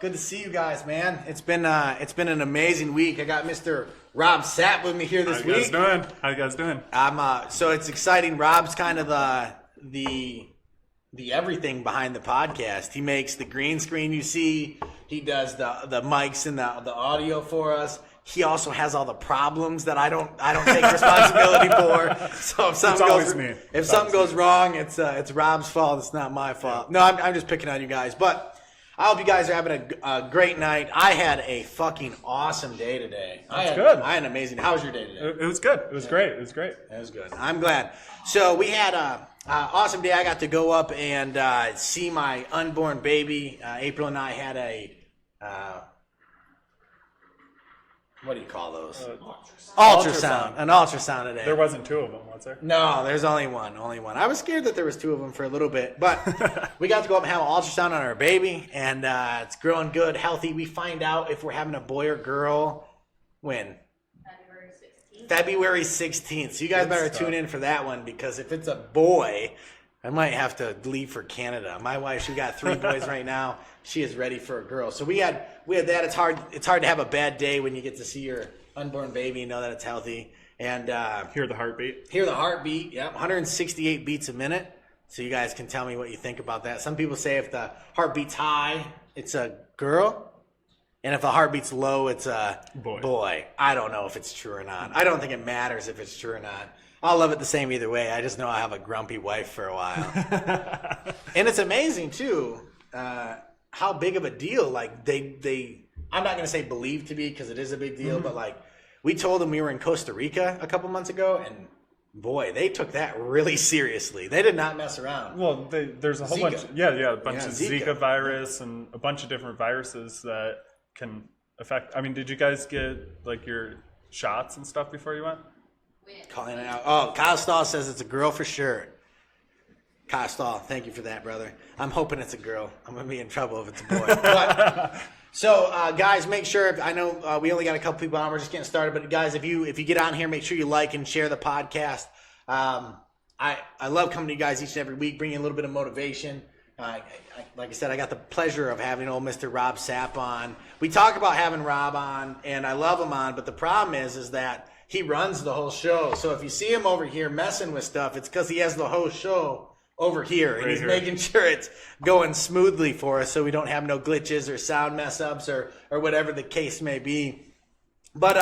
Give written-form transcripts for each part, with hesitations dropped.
Good to see you guys, man. It's been an amazing week. I got Mr. Rob Sapp with me here this week. How you guys doing? So it's exciting. Rob's kind of the everything behind the podcast. He makes the green screen you see. He does the mics and the audio for us. He also has all the problems that I don't take responsibility for. So if something goes wrong, it's Rob's fault. It's not my fault. No, I'm just picking on you guys. But I hope you guys are having a great night. I had a fucking awesome day today. I had an amazing. How was your day today? It was good. It was great. It was great. It was good. I'm glad. So we had a awesome day. I got to go up and see my unborn baby. April and I had a what do you call those? Ultrasound. An ultrasound today. There wasn't two of them, was there? No, there's only one. I was scared that there was two of them for a little bit, but we got to go up and have an ultrasound on our baby, and it's growing good, healthy. We find out if we're having a boy or girl when? February 16th. So you guys better tune in for that one, because if it's a boy, I might have to leave for Canada. My wife, she got 3 boys right now. She is ready for a girl. So we had that. It's hard to have a bad day when you get to see your unborn baby and know that it's healthy. And hear the heartbeat. Yep, 168 beats a minute. So you guys can tell me what you think about that. Some people say if the heartbeat's high, it's a girl. And if the heartbeat's low, it's a boy. I don't know if it's true or not. I don't think it matters if it's true or not. I'll love it the same either way. I just know I have a grumpy wife for a while. And it's amazing, too, how big of a deal, like, they I'm not going to say believe to be, because it is a big deal, but, like, we told them we were in Costa Rica a couple months ago, and, boy, they took that really seriously. They did not mess around. Well, there's a whole bunch. A bunch of Zika virus and a bunch of different viruses that can affect. I mean, did you guys get, like, your shots and stuff before you went? Calling it out. Oh, Kyle Stahl says it's a girl for sure. Kyle Stahl, thank you for that, brother. I'm hoping it's a girl. I'm going to be in trouble if it's a boy. But, so, guys, make sure, I know we only got a couple people on. We're just getting started. But, guys, if you get on here, make sure you like and share the podcast. I love coming to you guys each and every week, bringing a little bit of motivation. Like I said, I got the pleasure of having old Mr. Rob Sapp on. We talk about having Rob on, and I love him on. But the problem is that he runs the whole show. So if you see him over here messing with stuff, it's because he has the whole show over here, and he's making sure it's going smoothly for us, so we don't have no glitches or sound mess ups or whatever the case may be. But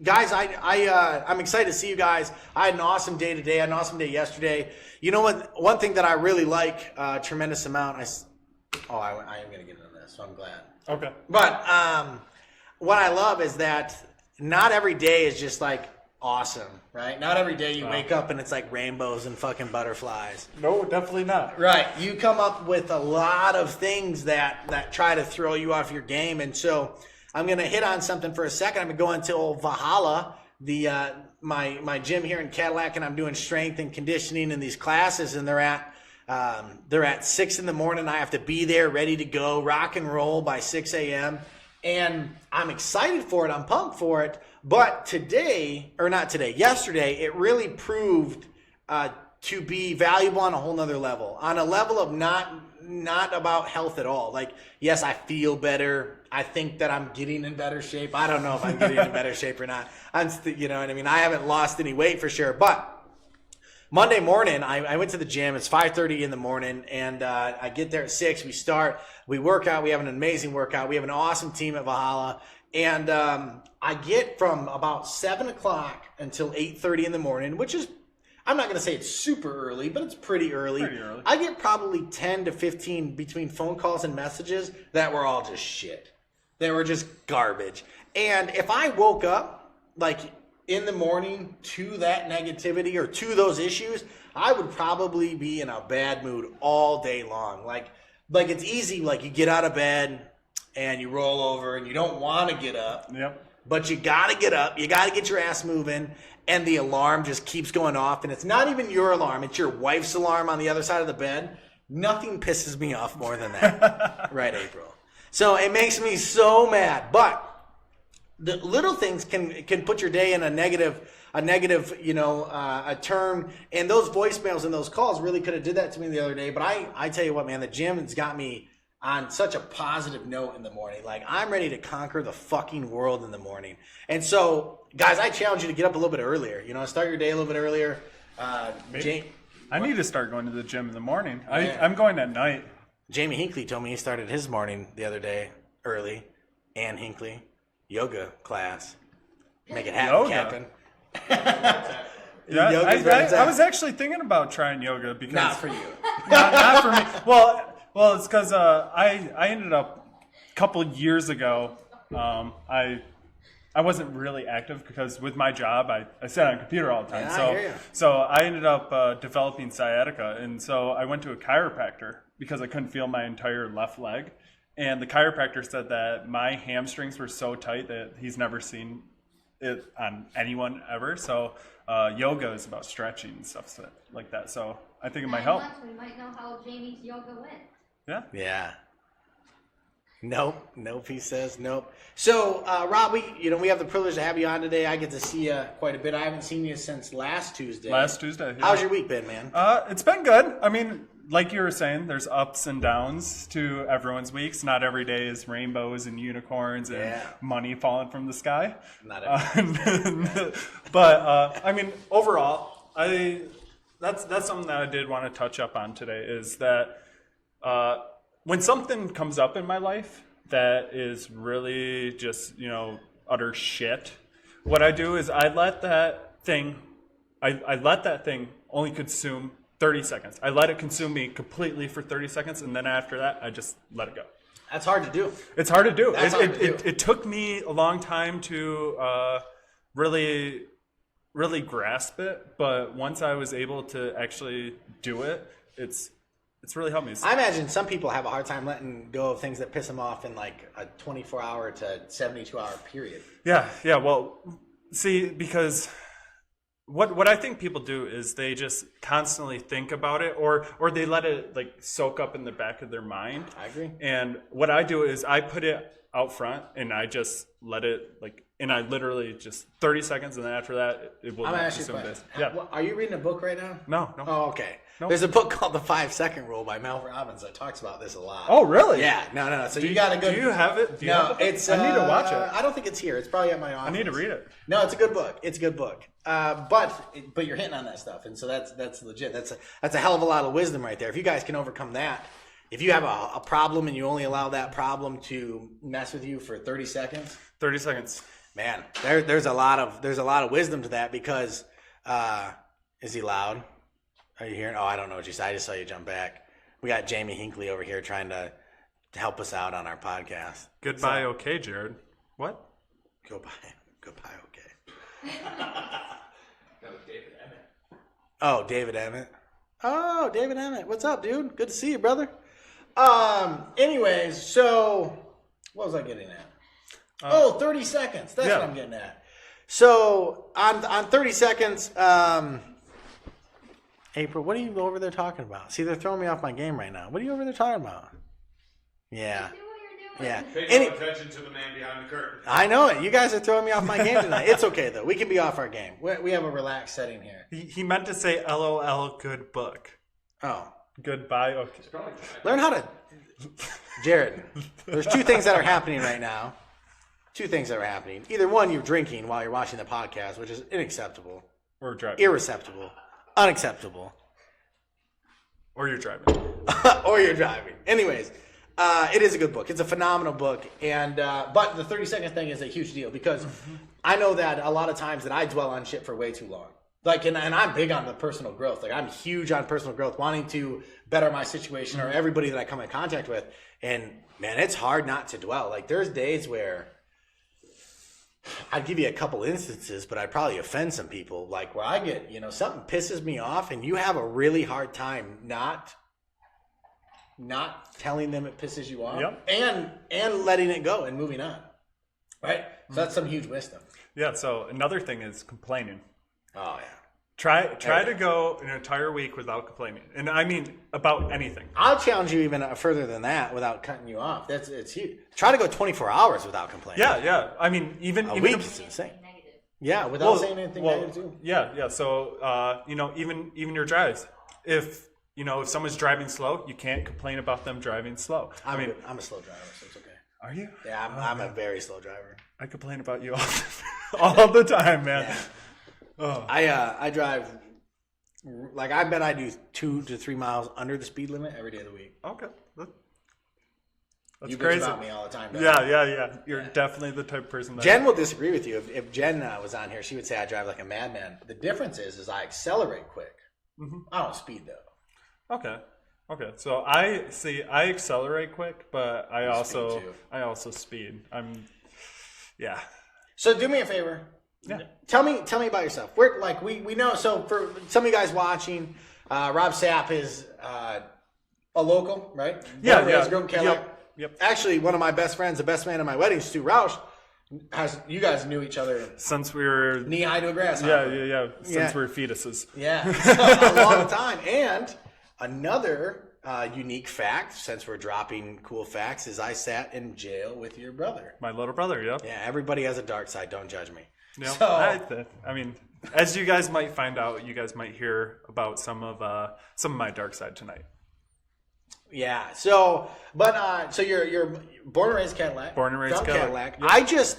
guys, I'm excited to see you guys. I had an awesome day today. I had an awesome day yesterday. You know what? One thing that I really like a tremendous amount. I am going to get into this, so I'm glad. Okay. But what I love is that not every day is just like awesome, right? Not every day you wake up and it's like rainbows and fucking butterflies. No, definitely not. Right. You come up with a lot of things that try to throw you off your game. And so I'm going to hit on something for a second. I'm going to go into old Valhalla, my gym here in Cadillac, and I'm doing strength and conditioning in these classes, and they're at 6 in the morning. I have to be there ready to go, rock and roll by 6 a.m. And I'm excited for it. I'm pumped for it. But yesterday, it really proved to be valuable on a whole nother level. On a level of not about health at all. Like, yes, I feel better. I think that I'm getting in better shape. I don't know if I'm getting in better shape or not. You know what I mean? I haven't lost any weight for sure. But Monday morning, I went to the gym. It's 5:30 in the morning, and I get there at 6. We start. We work out. We have an amazing workout. We have an awesome team at Valhalla. And I get from about 7 o'clock until 8:30 in the morning, which is, I'm not going to say it's super early, but it's pretty early. I get probably 10 to 15 between phone calls and messages that were all just shit. They were just garbage. And if I woke up, like, in the morning to that negativity or to those issues, I would probably be in a bad mood all day long. Like it's easy, like, you get out of bed and you roll over and you don't want to get up. Yep. But you got to get up. You got to get your ass moving. And the alarm just keeps going off. And it's not even your alarm. It's your wife's alarm on the other side of the bed. Nothing pisses me off more than that. Right, April? So it makes me so mad. But the little things can put your day in a negative, a turn. And those voicemails and those calls really could have did that to me the other day. But I tell you what, man, the gym has got me on such a positive note in the morning. Like, I'm ready to conquer the fucking world in the morning. And so, guys, I challenge you to get up a little bit earlier. Start your day a little bit earlier. I need to start going to the gym in the morning. I'm going at night. Jamie Hinckley told me he started his morning the other day early. Ann Hinckley, yoga class. Make it happen, Captain. Yeah, I was actually thinking about trying yoga because not for you. not for me. Well, it's because I ended up a couple years ago. I wasn't really active because with my job I sat on a computer all the time. Yeah, I hear you. So I ended up developing sciatica, and so I went to a chiropractor because I couldn't feel my entire left leg, and the chiropractor said that my hamstrings were so tight that he's never seen it on anyone ever. So yoga is about stretching and stuff like that. So I think it might help. We might know how Jamie's yoga went. Yeah. Yeah. Nope. He says nope. So, Rob, we have the privilege to have you on today. I get to see you quite a bit. I haven't seen you since last Tuesday. Yeah. How's your week been, man? It's been good. I mean, like you were saying, there's ups and downs to everyone's weeks. Not every day is rainbows and unicorns and money falling from the sky. Not every But I mean, overall, that's something that I did want to touch up on today is that when something comes up in my life that is really just, utter shit, what I do is I let that thing only consume 30 seconds. I let it consume me completely for 30 seconds, and then after that, I just let it go. That's hard to do. It's hard to do. It took me a long time to really grasp it, but once I was able to actually do it, it's really helped me. I imagine some people have a hard time letting go of things that piss them off in like a 24-hour to 72-hour period. Yeah. Well, see, because what I think people do is they just constantly think about it, or they let it like soak up in the back of their mind. I agree. And what I do is I put it out front and I just let it and I literally just 30 seconds, and then after that it will consume this. Yeah. Are you reading a book right now? No. Oh, okay. Nope. There's a book called The 5-Second Rule by Mel Robbins that talks about this a lot. Oh, really? Yeah. No. So you got to go. Do you have it? It's. I need to watch it. I don't think it's here. It's probably at my office. I need to read it. No, it's a good book. But you're hitting on that stuff, and so that's legit. That's a hell of a lot of wisdom right there. If you guys can overcome that, if you have a problem and you only allow that problem to mess with you for 30 seconds. 30 seconds. Man, there's a lot of wisdom to that because is he loud? Are you hearing? Oh, I don't know what you said. I just saw you jump back. We got Jamie Hinckley over here trying to help us out on our podcast. Goodbye, okay, Jared. What? Goodbye, okay. That was David Emmett. Oh, David Emmett. Oh, David Emmett. What's up, dude? Good to see you, brother. Anyways, so what was I getting at? 30 seconds. That's what I'm getting at. So on 30 seconds, April, what are you over there talking about? See, they're throwing me off my game right now. What are you over there talking about? Yeah. Do what you're doing. Yeah. Pay no attention to the man behind the curtain. I know it. You guys are throwing me off my game tonight. It's okay, though. We can be off our game. We have a relaxed setting here. He meant to say LOL, good book. Oh. Goodbye, okay. Learn how to... Jared, there's two things that are happening right now. Two things that are happening. Either one, you're drinking while you're watching the podcast, which is unacceptable. Or driving. Irreceptible. Unacceptable. Or you're driving. Or you're driving. Anyways, it is a good book. It's a phenomenal book. And but the 30-second thing is a huge deal because I know that a lot of times that I dwell on shit for way too long. Like, and I'm big on the personal growth. Like, I'm huge on personal growth, wanting to better my situation or everybody that I come in contact with. And, man, it's hard not to dwell. Like, there's days where I'd give you a couple instances, but I'd probably offend some people. Like, where I get, something pisses me off and you have a really hard time not telling them it pisses you off and letting it go and moving on. Right? So that's some huge wisdom. Yeah, so another thing is complaining. Oh, yeah. Try to go an entire week without complaining. And I mean about anything. I'll challenge you even further than that without cutting you off. It's huge. Try to go 24 hours without complaining. Yeah. I mean, even a week is insane. Yeah, without saying anything negative too. Yeah. So, even your drives. If if someone's driving slow, you can't complain about them driving slow. I'm a slow driver, so it's okay. Are you? Yeah, I'm a very slow driver. I complain about you all the time, man. Yeah. Oh. I drive, like, I bet I do 2 to 3 miles under the speed limit every day of the week. Okay. That's You bitch crazy. about me all the time, don't Yeah. You're definitely the type of person that... Jen will disagree with you. If Jen was on here, she would say I drive like a madman. The difference is I accelerate quick. Mm-hmm. I don't speed though. Okay. So I accelerate quick, but I speed, too. also speed. Yeah. So do me a favor. Yeah. Tell me about yourself. We're like we know. So for some of you guys watching, Rob Sapp is a local, right? Yeah. Born, raised, grew up in Cadillac. Yep. Actually, one of my best friends, the best man at my wedding, Stu Roush, you guys knew each other Since we were... knee high to a grasshopper. Yeah. Since we were fetuses. Yeah, so a long time. And another unique fact, since we're dropping cool facts, is I sat in jail with your brother. My little brother, yep. Yeah, everybody has a dark side. Don't judge me. Yep. So, I mean, as you guys might find out, you guys might hear about some of my dark side tonight. yeah. So you're born and raised Cadillac. Born and raised from Cadillac. Yep.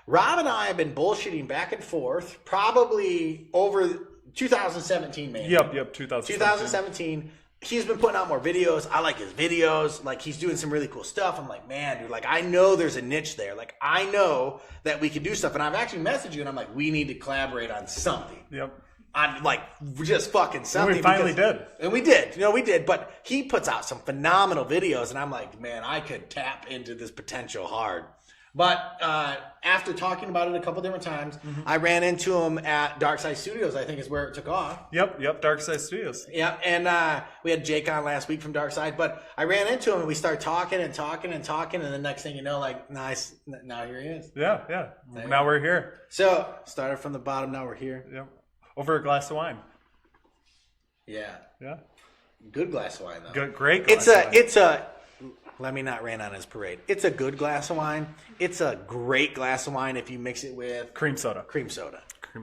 Rob and I have been bullshitting back and forth probably over 2017, maybe. Yep. 2017. He's been putting out more videos. I like his videos. Like, he's doing some really cool stuff. I'm like, man, dude, like, I know there's a niche there. Like, I know that we could do stuff. And I've actually messaged you, and I'm like, we need to collaborate on something. Yep. On, like, just fucking something. And we finally did. And we did. We did. But he puts out some phenomenal videos, and I'm like, man, I could tap into this potential hard. But after talking about it a couple different times, I ran into him at Dark Side Studios, I think is where it took off. Yep. Dark Side Studios. Yeah, and we had Jake on last week from Dark Side, but I ran into him and we started talking, and the next thing you know, like, nice, now here he is. Yeah. Now we're here. So, started from the bottom, now we're here. Yep. Over a glass of wine. Yeah. Yeah. Good glass of wine, though. Great glass of wine. It's a, let me not rain on his parade. It's a good glass of wine. It's a great glass of wine if you mix it with cream soda.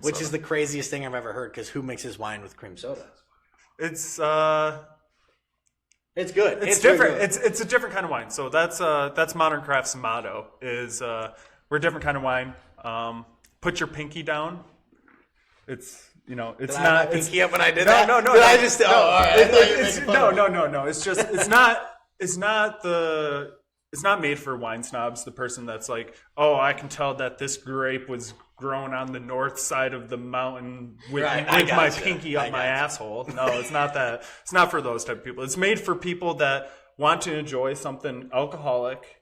Which is the craziest thing I've ever heard, because who mixes wine with cream soda? It's good. It's different. Really good. It's a different kind of wine. So that's Modern Craft's motto is we're a different kind of wine. Put your pinky down. It's it's Did I not have my pinky up when I did no, that. No. Did I just? No, all right. No. It's just it's not made for wine snobs. The person that's like, oh, I can tell that this grape was grown on the north side of the mountain with my pinky up my asshole. No, it's not that. It's not for those type of people. It's made for people that want to enjoy something alcoholic,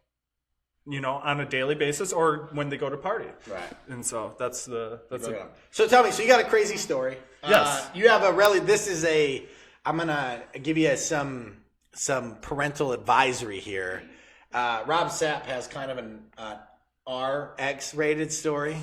on a daily basis or when they go to party. Right. And so that's it. So tell me, so you got a crazy story. Yes. You have I'm going to give you some parental advisory here. Rob Sapp has kind of an RX rated story.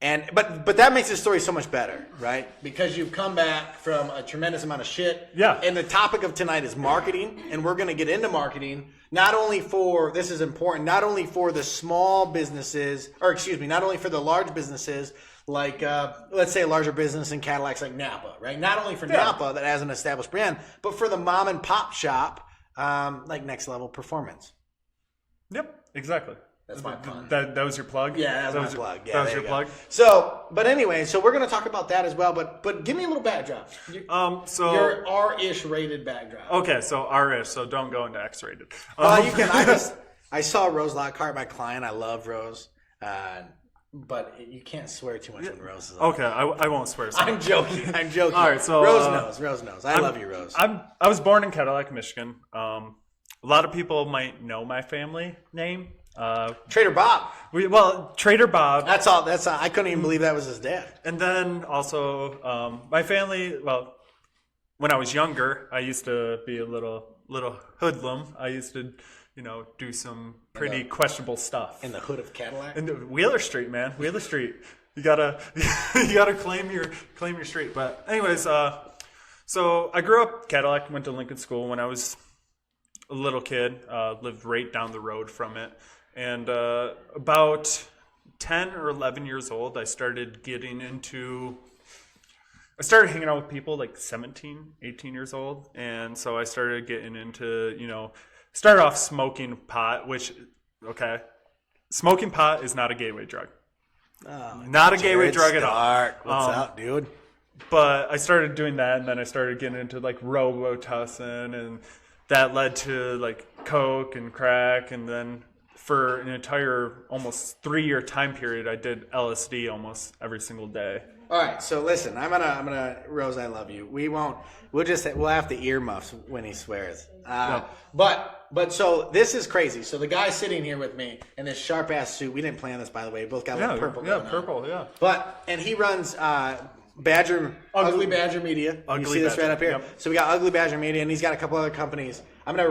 But that makes the story so much better, right? Because you've come back from a tremendous amount of shit. Yeah. And the topic of tonight is marketing, and we're going to get into marketing not only for the small businesses, not only for the large businesses, like let's say a larger business in Cadillacs like Napa, right? Not only for Napa that has an established brand, but for the mom and pop shop, like Next Level Performance. Yep, exactly. That's my pun. That was your plug? Yeah, that was my plug. Yeah, that was your plug? So, but anyway, we're going to talk about that as well, but give me a little backdrop. Your R-ish rated backdrop. Okay, so R-ish, so don't go into X-rated. You can. I saw Rose Lockhart, my client. I love Rose. But you can't swear too much when Rose is on. Okay, I won't swear. So. I'm joking. All right, so Rose knows. I love you, Rose. I was born in Cadillac, Michigan. A lot of people might know my family name. Trader Bob. Trader Bob. That's all. I couldn't even believe that was his dad. And then also my family. Well, when I was younger, I used to be a little hoodlum. I used to, do some pretty questionable stuff in the hood of Cadillac. In the Wheeler Street, man. Wheeler Street. You gotta claim your street. But anyways, so I grew up Cadillac. Went to Lincoln School when I was a little kid. Lived right down the road from it. And about 10 or 11 years old, I started getting into I started hanging out with people like 17, 18 years old. And so I started getting into, started off smoking pot, which, okay, smoking pot is not a gateway drug. Oh, Not a gateway drug at all. Stark. What's up, dude? But I started doing that, and then I started getting into like Robitussin, and that led to like coke and crack, and then for an entire almost 3-year time period, I did LSD almost every single day. All right, so listen, I'm gonna Rose, I love you. We'll have the earmuffs when he swears. But so this is crazy. So the guy sitting here with me in this sharp ass suit, we didn't plan this, by the way. We both got like purple. Yeah, going on. purple. Yeah. And he runs Ugly Badger Media. You see this right up here. Yep. So we got Ugly Badger Media, and he's got a couple other companies. I'm gonna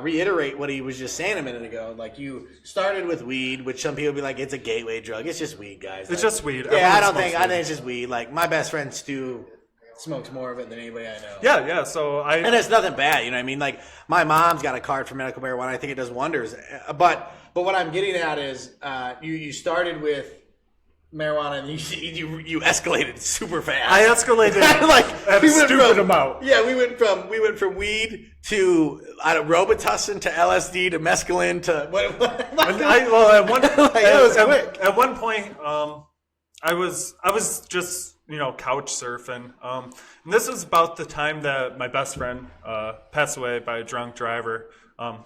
reiterate what he was just saying a minute ago. Like, you started with weed, which some people be like, it's a gateway drug. It's just weed, guys. It's just weed. Yeah, Everyone I smokes think weed. it's just weed. Like, my best friend Stu smokes more of it than anybody I know. Yeah. So And it's nothing bad, you know what I mean? Like, my mom's got a card for medical marijuana. I think it does wonders. But what I'm getting at is, you started with marijuana and you escalated super fast. I escalated like at a stupid amount. Yeah, we went from weed to Robitussin to LSD to mescaline to what? At one point, I was just couch surfing. And this is about the time that my best friend passed away by a drunk driver,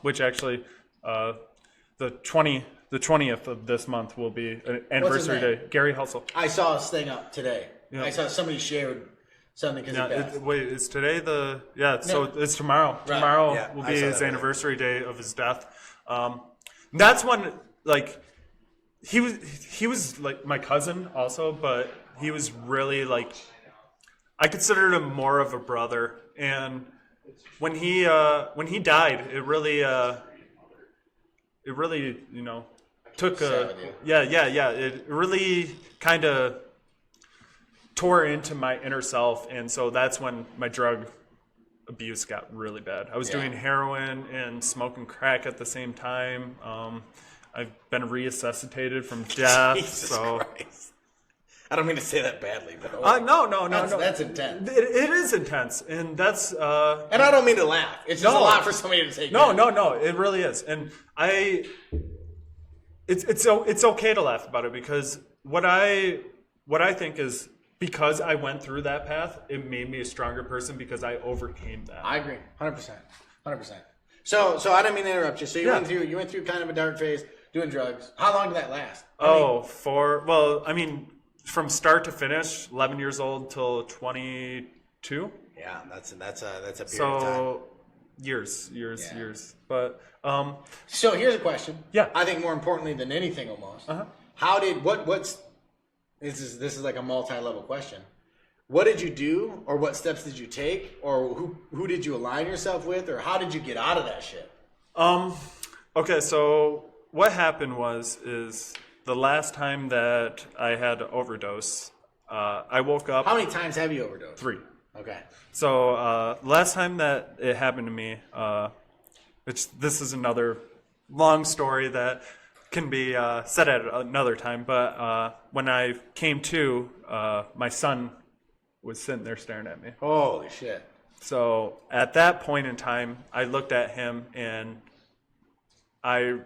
which actually the 20th of this month will be an anniversary day. Gary Hustle. I saw this thing up today. Yeah. I saw somebody shared something because he passed. Wait, is today the... Yeah, so it's tomorrow. Right. Tomorrow Yeah, will I be saw his that. anniversary day of his death. That's when, like, he was like my cousin also, but he was really, like... I considered him more of a brother. And when he died, it really took a yeah. It really kind of tore into my inner self, and so that's when my drug abuse got really bad. I was doing heroin and smoking crack at the same time. I've been resuscitated from death. Jesus so Christ. I don't mean to say that badly, but no. That's intense. It is intense, and that's and I don't mean to laugh. It's just a lot for somebody to take. No. It really is, and it's okay to laugh about it, because what I think is, because I went through that path, it made me a stronger person because I overcame that. I agree, 100%. So I didn't mean to interrupt you. So you went through kind of a dark phase doing drugs. How long did that last? From start to finish, 11 years old till 22. Yeah, that's a period of time. So years. But So here's a question. Yeah. I think more importantly than anything, almost. How did this is like a multi-level question. What did you do, or what steps did you take, or who did you align yourself with, or how did you get out of that shit? Okay, so what happened is the last time that I had to overdose, I woke up. How many times have you overdosed? 3. Okay. So last time that it happened to me, this is another long story that can be said at another time, but when I came to, my son was sitting there staring at me. Holy shit. So at that point in time, I looked at him and I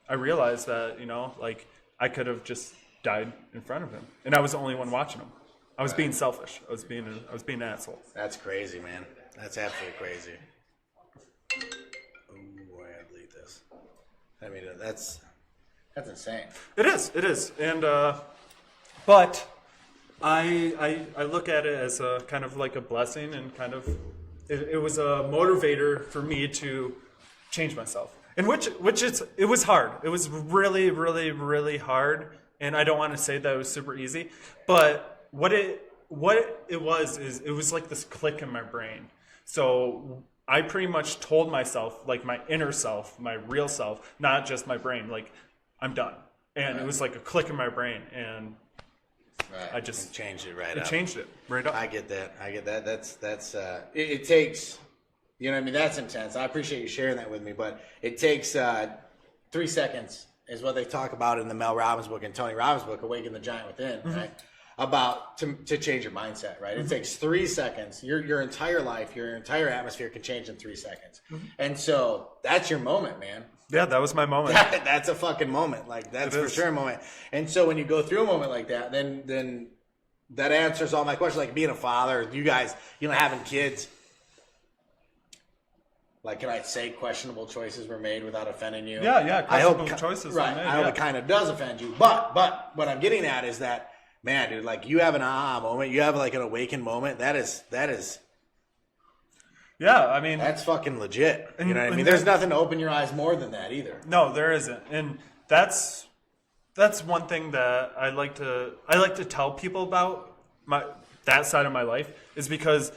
realized that, like, I could have just died in front of him, and I was the only one watching him. I was being selfish. I was being an asshole. That's crazy, man. That's absolutely crazy. Ooh, I gotta delete this. I mean, that's insane. It is, and but I look at it as a kind of like a blessing, and kind of it was a motivator for me to change myself. And it was hard. It was really, really, really hard. And I don't want to say that it was super easy, but what it was is it was like this click in my brain. So I pretty much told myself, like my inner self, my real self, not just my brain, like, I'm done. And it was like a click in my brain, and I just changed it right up. up. It changed it right up. I get that. That's it takes. You know what I mean? That's intense. I appreciate you sharing that with me, but it takes 3 seconds is what they talk about in the Mel Robbins book and Tony Robbins book, Awaken the Giant Within, right? about to change your mindset, right? It takes 3 seconds. Your entire life, your entire atmosphere can change in 3 seconds. And so that's your moment, man. Yeah, that was my moment. That's a fucking moment. Like, that's for sure a moment. And so when you go through a moment like that, then that answers all my questions. Like being a father, you guys, having kids. Like, can I say questionable choices were made without offending you? Yeah, questionable choices were made. I hope it kind of does offend you. But what I'm getting at is that, man, dude, like, you have an aha moment. You have, like, an awakened moment. That is. Yeah, I mean, that's fucking legit. You know what I mean? There's nothing to open your eyes more than that either. No, there isn't. And that's one thing that I like to tell people about that side of my life, is because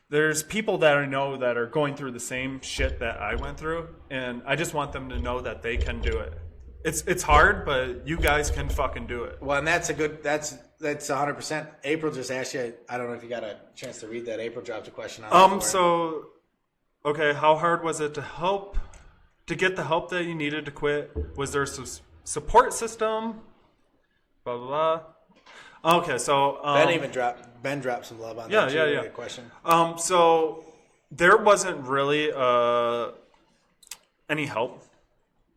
there's people that I know that are going through the same shit that I went through, and I just want them to know that they can do it. It's hard, but you guys can fucking do it. Well, and that's 100%. April just asked you, I don't know if you got a chance to read that. April dropped a question on So, okay, how hard was it to get the help that you needed to quit? Was there a support system? Blah, blah, blah. Okay, so Ben dropped some love on that. Yeah. Good question. So there wasn't really any help.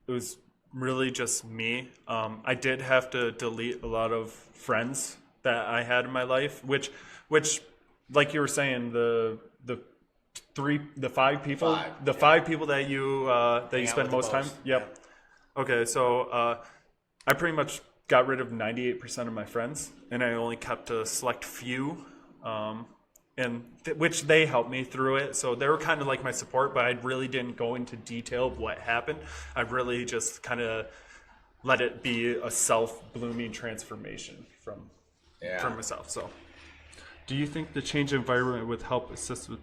It was really just me. I did have to delete a lot of friends that I had in my life, which, like you were saying, the five people that you spend most time. Yep. Yeah. Okay, so I pretty much got rid of 98% of my friends, and I only kept a select few, which they helped me through it. So they were kind of like my support, but I really didn't go into detail of what happened. I really just kind of let it be a self-blooming transformation from myself. So, do you think the change of environment would help assist with?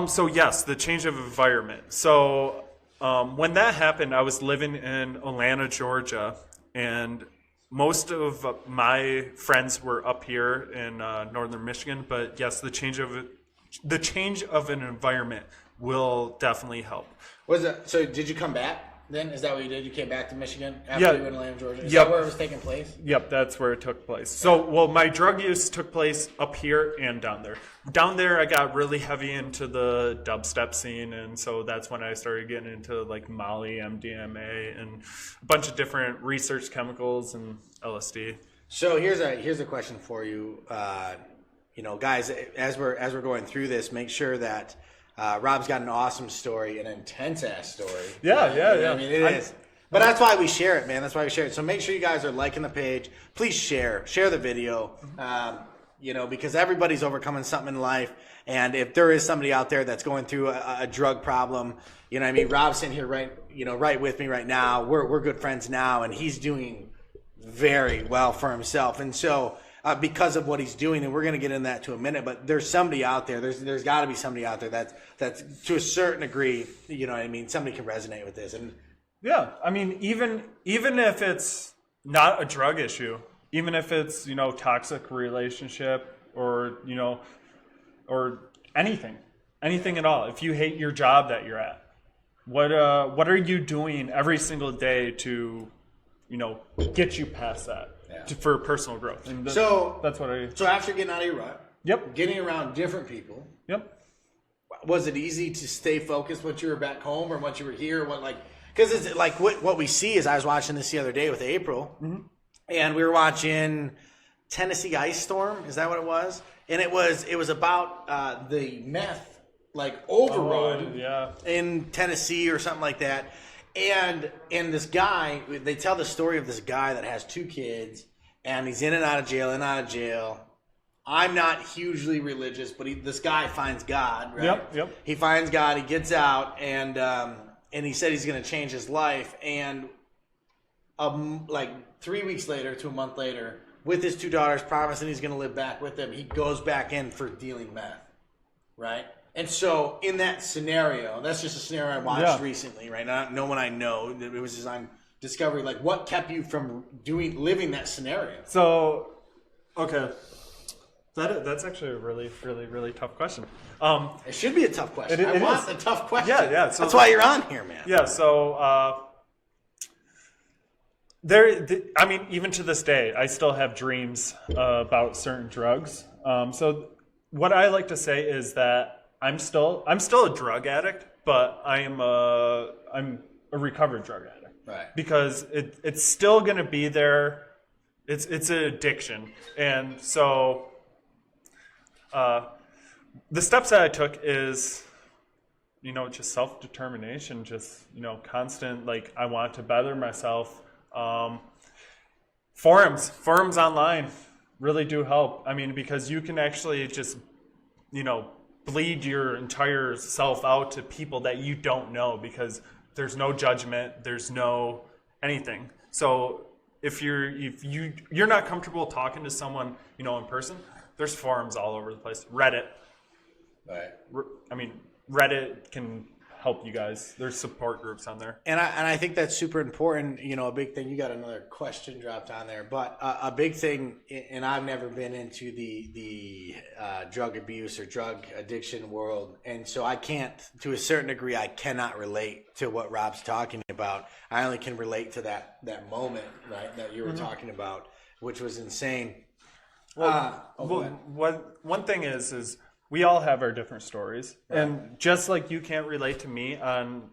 So yes, the change of environment. So when that happened, I was living in Atlanta, Georgia, and most of my friends were up here in northern Michigan, but yes, the change of an environment will definitely help. So did you come back then? Is that what you did? You came back to Michigan after you were in Atlanta, Georgia? Is that where it was taking place? Yep, that's where it took place. So, my drug use took place up here and down there. Down there, I got really heavy into the dubstep scene, and so that's when I started getting into like Molly, MDMA, and a bunch of different research chemicals and LSD. So here's a question for you. Guys, as we're going through this, make sure that Rob's got an awesome story, an intense ass story. Yeah. I mean, it is. But that's why we share it, man. That's why we share it. So make sure you guys are liking the page. Please share the video. Because everybody's overcoming something in life, and if there is somebody out there that's going through a drug problem, Rob's sitting here right with me right now. We're good friends now, and he's doing very well for himself, and so. Because of what he's doing, and we're going to get into that to a minute, but there's somebody out there. There's got to be somebody out there that's to a certain degree, somebody can resonate with this. And yeah, I mean, even if it's not a drug issue, even if it's toxic relationship or or anything at all. If you hate your job that you're at, what are you doing every single day to get you past that? For personal growth. And that's what I... So after getting out of your rut, getting around different people, was it easy to stay focused once you were back home or once you were here? Because it's like what we see is, I was watching this the other day with April, and we were watching Tennessee Ice Storm. Is that what it was? And it was about the meth overrun in Tennessee or something like that. And this guy, they tell the story of this guy that has 2 kids, and he's in and out of jail. I'm not hugely religious, but this guy finds God, right? Yep. He finds God, he gets out, and he said he's going to change his life. And 3 weeks later to a month later, with his 2 daughters, promising he's going to live back with them, he goes back in for dealing meth, right? And so, in that scenario, that's just a scenario I watched recently, right? No one I know. It was just on Discovery. What kept you from living that scenario? So, okay, that's actually a really, really, really tough question. It should be a tough question. I want a tough question. Yeah. So that's why you're on here, man. Yeah. So, I mean, even to this day, I still have dreams about certain drugs. So what I like to say is that I'm still a drug addict, but I'm a recovered drug addict. Right. Because it's still going to be there. It's an addiction. And so the steps that I took is, just self-determination, just, constant, like, I want to better myself. Forums online really do help. I mean, because you can actually just, bleed your entire self out to people that you don't know, because there's no judgment, there's no anything. So if you're not comfortable talking to someone, in person, there's forums all over the place. Reddit. Right. I mean, Reddit can help you guys. There's support groups on there. And I think that's super important. A big thing, you got another question dropped on there, but a big thing, and I've never been into the drug abuse or drug addiction world. And so I can't, to a certain degree, I cannot relate to what Rob's talking about. I only can relate to that moment, right, that you were talking about, which was insane. One thing is we all have our different stories. Right. And just like you can't relate to me on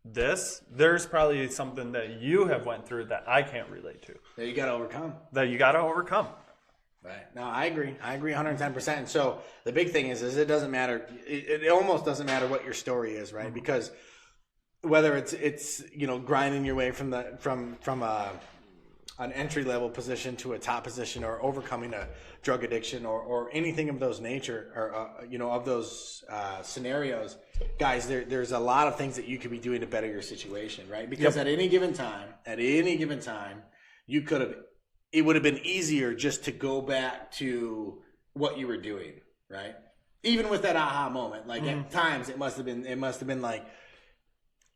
this, there's probably something that you have went through that I can't relate to. That you got to overcome. Right. No, I agree 110%. And so the big thing is it doesn't matter. It almost doesn't matter what your story is, right? Mm-hmm. Because whether it's grinding your way from an entry level position to a top position, or overcoming a drug addiction, or anything of those nature, or of those scenarios, guys, there's a lot of things that you could be doing to better your situation, right? Because at any given time, it would have been easier just to go back to what you were doing, right? Even with that aha moment, like at times it must have been like,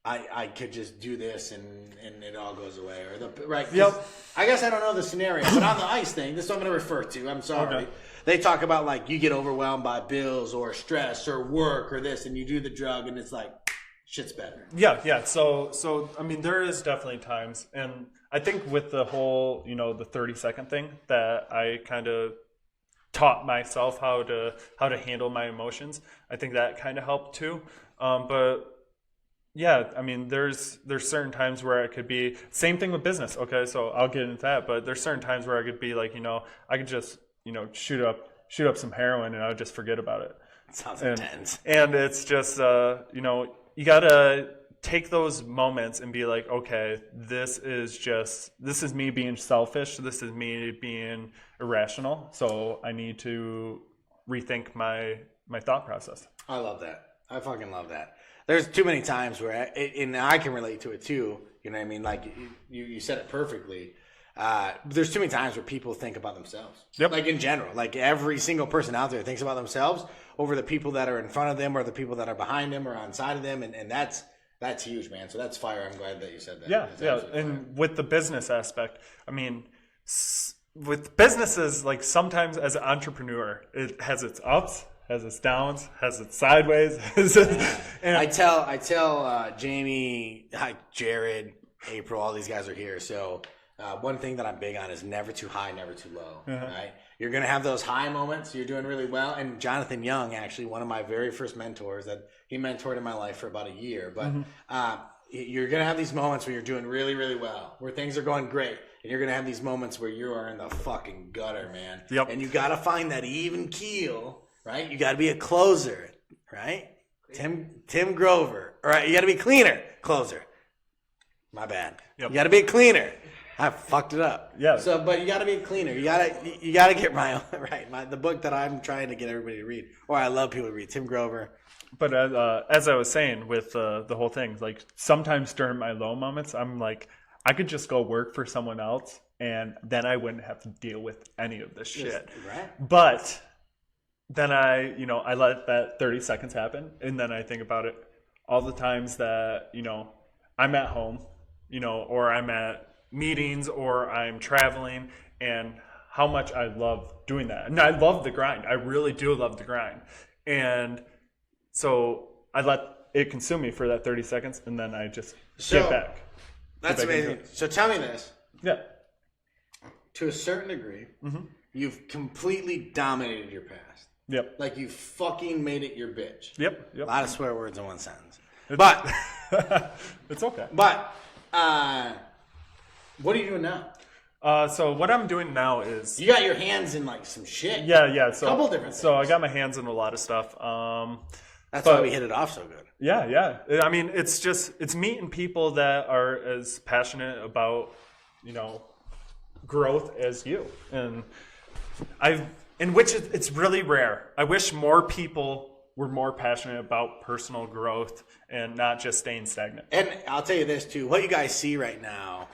I could just do this and it all goes away, right? Yep. I guess I don't know the scenario, but on the ice thing, this is what I'm going to refer to. I'm sorry. Okay. They talk about like you get overwhelmed by bills or stress or work or this, and you do the drug, and it's like shit's better. Yeah. So I mean, there is definitely times, and I think with the whole the 30-second thing, that I kind of taught myself how to handle my emotions. I think that kind of helped too, but. Yeah, I mean, there's certain times where it could be same thing with business. Okay, so I'll get into that, but there's certain times where I could be like, I could just shoot up some heroin and I would just forget about it. Sounds intense. And it's just you gotta take those moments and be like, okay, this is me being selfish. This is me being irrational. So I need to rethink my thought process. I love that. I fucking love that. There's too many times where, and I can relate to it too. You know what I mean? Like you said it perfectly. There's too many times where people think about themselves. Yep. Like in general, like every single person out there thinks about themselves over the people that are in front of them or the people that are behind them or on side of them, and that's huge, man. So that's fire. I'm glad that you said that. Yeah. And with the business aspect, I mean, with businesses, like sometimes as an entrepreneur, it has its ups, has its downs, has its sideways. And I tell Jamie, Jared, April, all these guys are here. So one thing that I'm big on is never too high, never too low. Right? You're going to have those high moments. You're doing really well. And Jonathan Young, actually, one of my very first mentors that he mentored in my life for about a year. But you're going to have these moments where you're doing really, really well, where things are going great. And you're going to have these moments where you are in the fucking gutter, man. Yep. And you got to find that even keel. Right? You got to be a closer, right? Tim Grover. All right, you got to be cleaner. Closer. My bad. Yep. You got to be a cleaner. I fucked it up. Yeah. So, but you got to be a cleaner. You got to get the book that I'm trying to get everybody to read, or I love people to read, Tim Grover. But as I was saying with the whole thing, like sometimes during my low moments, I'm like, I could just go work for someone else, and then I wouldn't have to deal with any of this shit. Right. But then I let that 30 seconds happen, and then I think about it all the times that, I'm at home, or I'm at meetings, or I'm traveling, and how much I love doing that. And I love the grind. I really do love the grind. And so I let it consume me for that 30 seconds, and then I just get back. That's amazing. So tell me this. Yeah. To a certain degree, you've completely dominated your past. Yep. Like you fucking made it your bitch. Yep. A lot of swear words in one sentence. But it's okay. But what are you doing now? So what I'm doing now is You got your hands in like some shit. yeah. So Couple different So I things. got my hands in a lot of stuff. That's but- why we hit it off so good. Yeah. I mean, it's meeting people that are as passionate about, growth as you. And it's really rare. I wish more people were more passionate about personal growth and not just staying stagnant. And I'll tell you this too: what you guys see right now,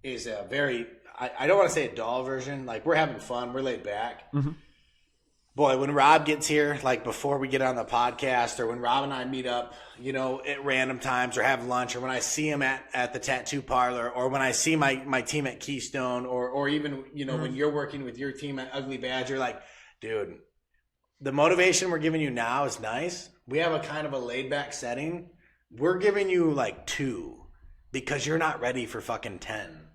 is a very I don't want to say a dull version. Like we're having fun, we're laid back. Boy, when Rob gets here, like before we get on the podcast, or when Rob and I meet up, at random times, or have lunch, or when I see him at the tattoo parlor, or when I see my team at Keystone, or even when you're working with your team at Ugly Badger, like, dude, the motivation we're giving you now is nice. We have a kind of a laid back setting. We're giving you like 2 because you're not ready for fucking 10.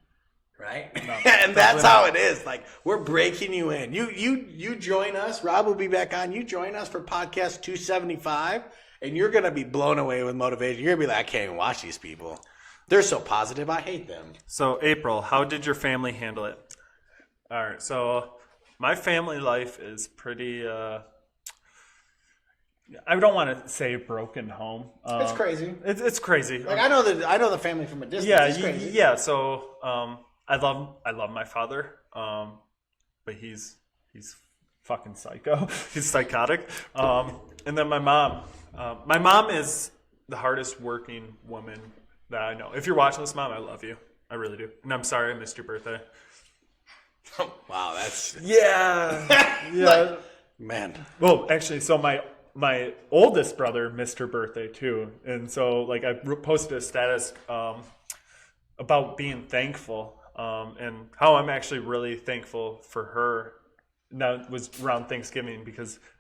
Right? No, and that's how it is. Like we're breaking you in. You join us. Rob will be back on. You join us for podcast 275 and you're going to be blown away with motivation. You're going to be like, I can't even watch these people. They're so positive. I hate them. So April, how did your family handle it? All right. So my family life is pretty, I don't want to say broken home. It's crazy. It's crazy. Like I know the family from a distance. Yeah, It's crazy. yeah. So I love my father, but he's fucking psycho. He's psychotic. And then my mom. My mom is the hardest working woman that I know. If you're watching this, Mom, I love you. I really do. And I'm sorry I missed your birthday. Wow, that's Yeah, yeah. man. Well, actually, so my oldest brother missed her birthday too, and so like I posted a status about being thankful, and how I'm actually really thankful for her. Now it was around Thanksgiving